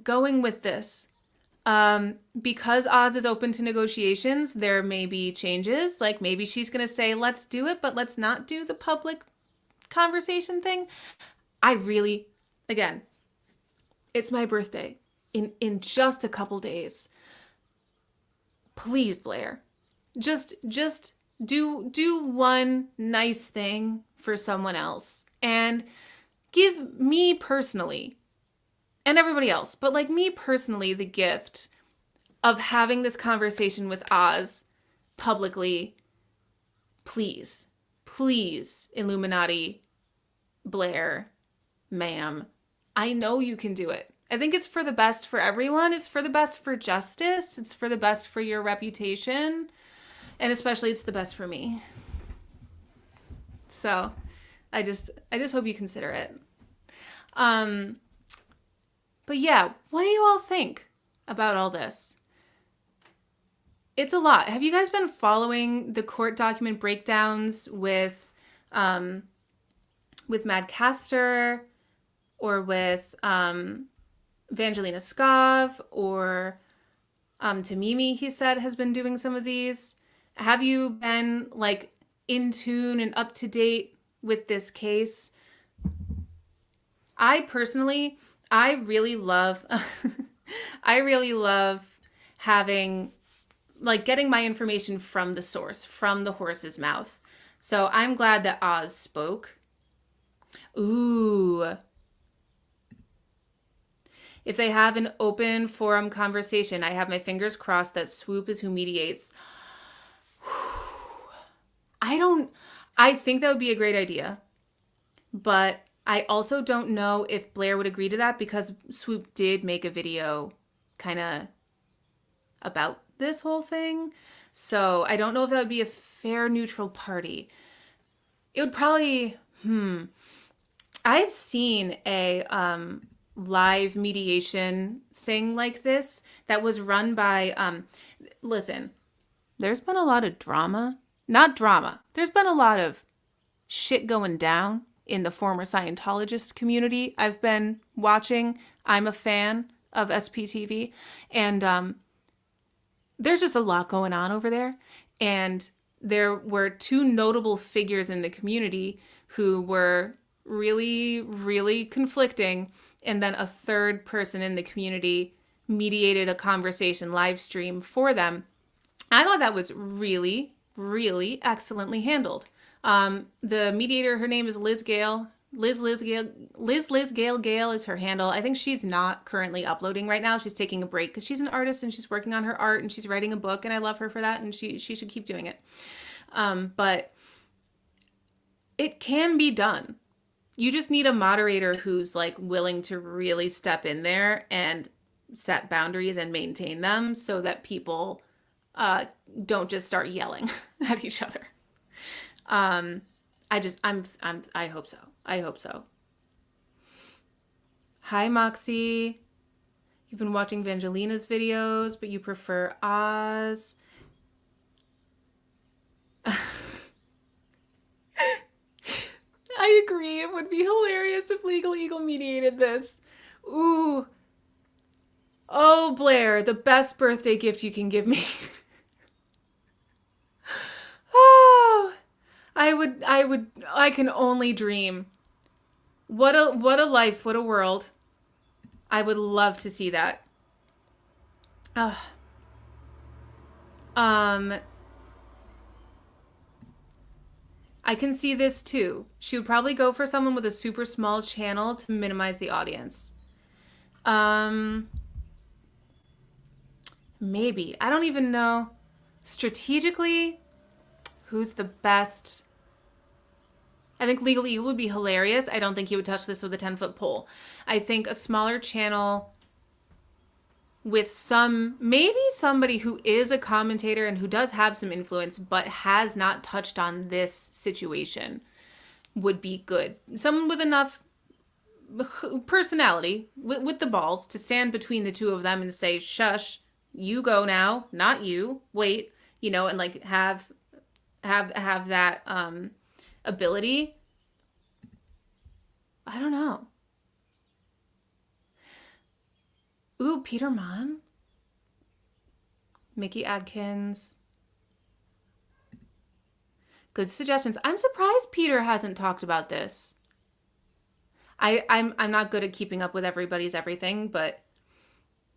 going with this. Because Oz is open to negotiations, there may be changes. Like maybe she's going to say, let's do it, but let's not do the public conversation thing. Again, it's my birthday in just a couple days. Please, Blair, just do one nice thing for someone else and give me personally and everybody else, but like me personally, the gift of having this conversation with Oz publicly. Please, please, Illuminati, Blair, ma'am, I know you can do it. I think it's for the best for everyone. It's for the best for justice. It's for the best for your reputation. And especially it's the best for me. So I just hope you consider it. But yeah, what do you all think about all this? It's a lot. Have you guys been following the court document breakdowns with Mad Castor or with Vangelina Skov or Tamimi, he said, has been doing some of these? Have you been like in tune and up to date with this case? I personally, I really love having, like, getting my information from the source, from the horse's mouth. So I'm glad that Oz spoke. Ooh. If they have an open forum conversation, I have my fingers crossed that Swoop is who mediates. I think that would be a great idea. But I also don't know if Blair would agree to that because Swoop did make a video kind of about this whole thing. So I don't know if that would be a fair, neutral party. It would probably, I've seen a live mediation thing like this that was run by, listen, there's been a lot of drama. Not drama. There's been a lot of shit going down in the former Scientologist community I've been watching. I'm a fan of SPTV. And there's just a lot going on over there. And there were two notable figures in the community who were really, really conflicting. And then a third person in the community mediated a conversation live stream for them. I thought that was really, really excellently handled. The mediator, her name is Liz Gale. Liz Gale is her handle. I think she's not currently uploading right now. She's taking a break because she's an artist and she's working on her art and she's writing a book, and I love her for that, and she should keep doing it. But it can be done. You just need a moderator who's like willing to really step in there and set boundaries and maintain them so that people don't just start yelling at each other. I hope so. I hope so. Hi, Moxie. You've been watching Vangelina's videos, but you prefer Oz. I agree. It would be hilarious if Legal Eagle mediated this. Ooh. Oh, Blair, the best birthday gift you can give me. Oh, I can only dream. What a life, what a world. I would love to see that. I can see this too. She would probably go for someone with a super small channel to minimize the audience. Maybe. I don't even know. Strategically, who's the best? I think Legal Eagle would be hilarious. I don't think he would touch this with a 10-foot pole. I think a smaller channel with maybe somebody who is a commentator and who does have some influence but has not touched on this situation would be good. Someone with enough personality, with the balls, to stand between the two of them and say, shush, you go now, not you, wait, and like have that ability. I don't know. Ooh, Peter Mann. Mickey Adkins. Good suggestions. I'm surprised Peter hasn't talked about this. I'm not good at keeping up with everybody's everything, but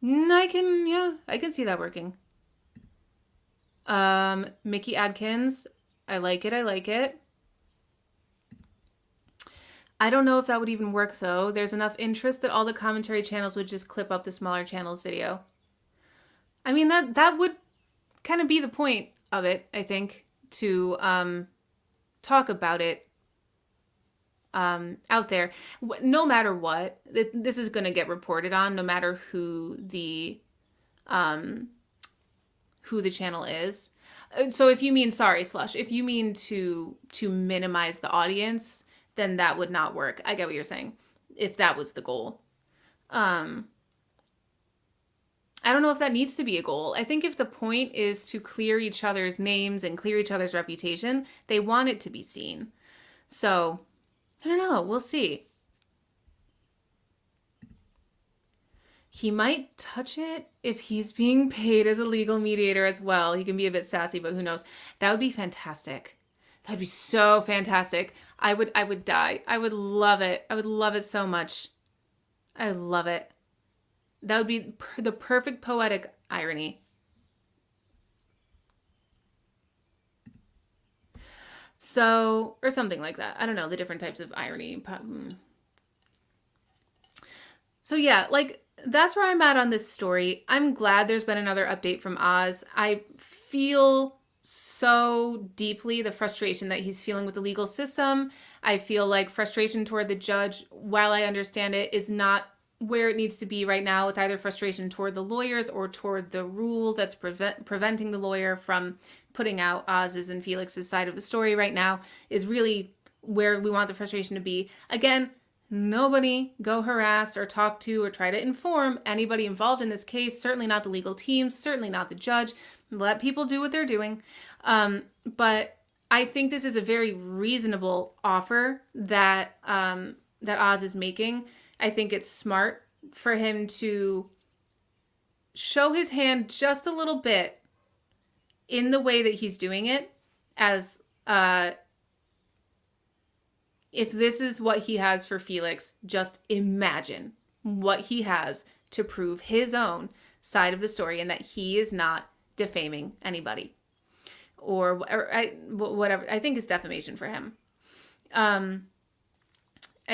I can see that working. Mickey Adkins. I like it. I don't know if that would even work, though. There's enough interest that all the commentary channels would just clip up the smaller channel's video. I mean, that would kind of be the point of it, I think, to talk about it out there. No matter what, this is going to get reported on, no matter who the channel is. So if you mean, sorry, Slush, if you mean to minimize the audience, then that would not work. I get what you're saying. If that was the goal. I don't know if that needs to be a goal. I think if the point is to clear each other's names and clear each other's reputation, they want it to be seen. So, I don't know. We'll see. He might touch it if he's being paid as a legal mediator as well. He can be a bit sassy, but who knows? That would be fantastic. That'd be so fantastic. I would die. I would love it. I would love it so much. I love it. That would be the perfect poetic irony. So, or something like that. I don't know, the different types of irony. So yeah, like, that's where I'm at on this story. I'm glad there's been another update from Oz. I feel so deeply the frustration that he's feeling with the legal system. I feel like frustration toward the judge, while I understand it, is not where it needs to be right now. It's either frustration toward the lawyers or toward the rule that's preventing the lawyer from putting out Oz's and Felix's side of the story right now is really where we want the frustration to be. Again, nobody go harass or talk to or try to inform anybody involved in this case. Certainly not the legal team, certainly not the judge. Let people do what they're doing. But I think this is a very reasonable offer that Oz is making. I think it's smart for him to show his hand just a little bit in the way that he's doing it, as if this is what he has for Felix, just imagine what he has to prove his own side of the story and that he is not defaming anybody or whatever. I think it's defamation for him. I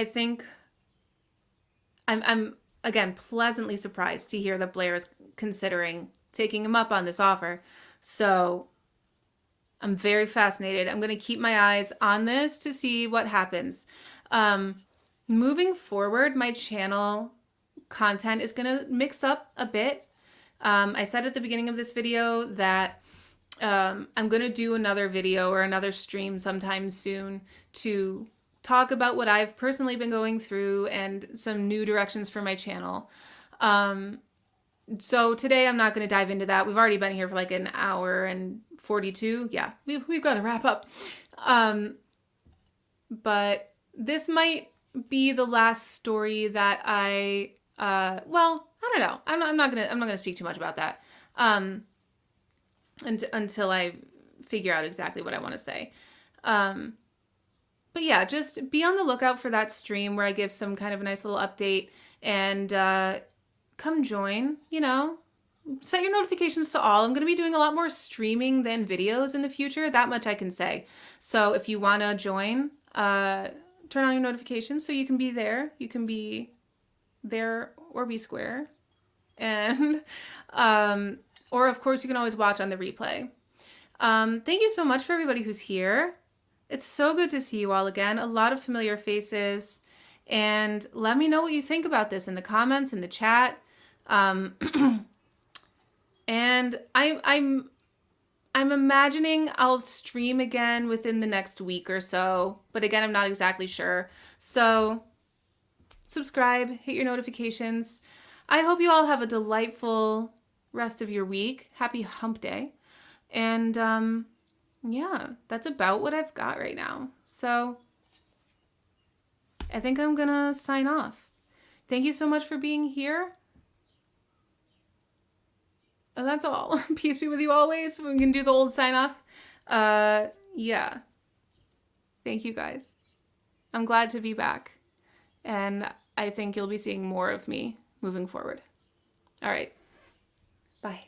think I'm again pleasantly surprised to hear that Blair is considering taking him up on this offer. So I'm very fascinated. I'm going to keep my eyes on this to see what happens. Moving forward, my channel content is going to mix up a bit. I said at the beginning of this video that I'm going to do another video or another stream sometime soon to talk about what I've personally been going through and some new directions for my channel. So today I'm not going to dive into that. We've already been here for like an hour and 42. Yeah, we've got to wrap up. But this might be the last story that well, I don't know. I'm not gonna speak too much about that. Until I figure out exactly what I want to say. But yeah, just be on the lookout for that stream where I give some kind of a nice little update, and come join, set your notifications to all. I'm going to be doing a lot more streaming than videos in the future. That much I can say. So if you want to join, turn on your notifications so you can be there. You can be there or be square. And, or of course you can always watch on the replay. Thank you so much for everybody who's here. It's so good to see you all again. A lot of familiar faces. And let me know what you think about this in the comments, in the chat. And I'm imagining I'll stream again within the next week or so. But again, I'm not exactly sure. So subscribe, hit your notifications. I hope you all have a delightful rest of your week. Happy hump day. And yeah, that's about what I've got right now. So I think I'm gonna sign off. Thank you so much for being here. And that's all. Peace be with you always. We can do the old sign off. Yeah. Thank you guys. I'm glad to be back. And I think you'll be seeing more of me moving forward. All right. Bye.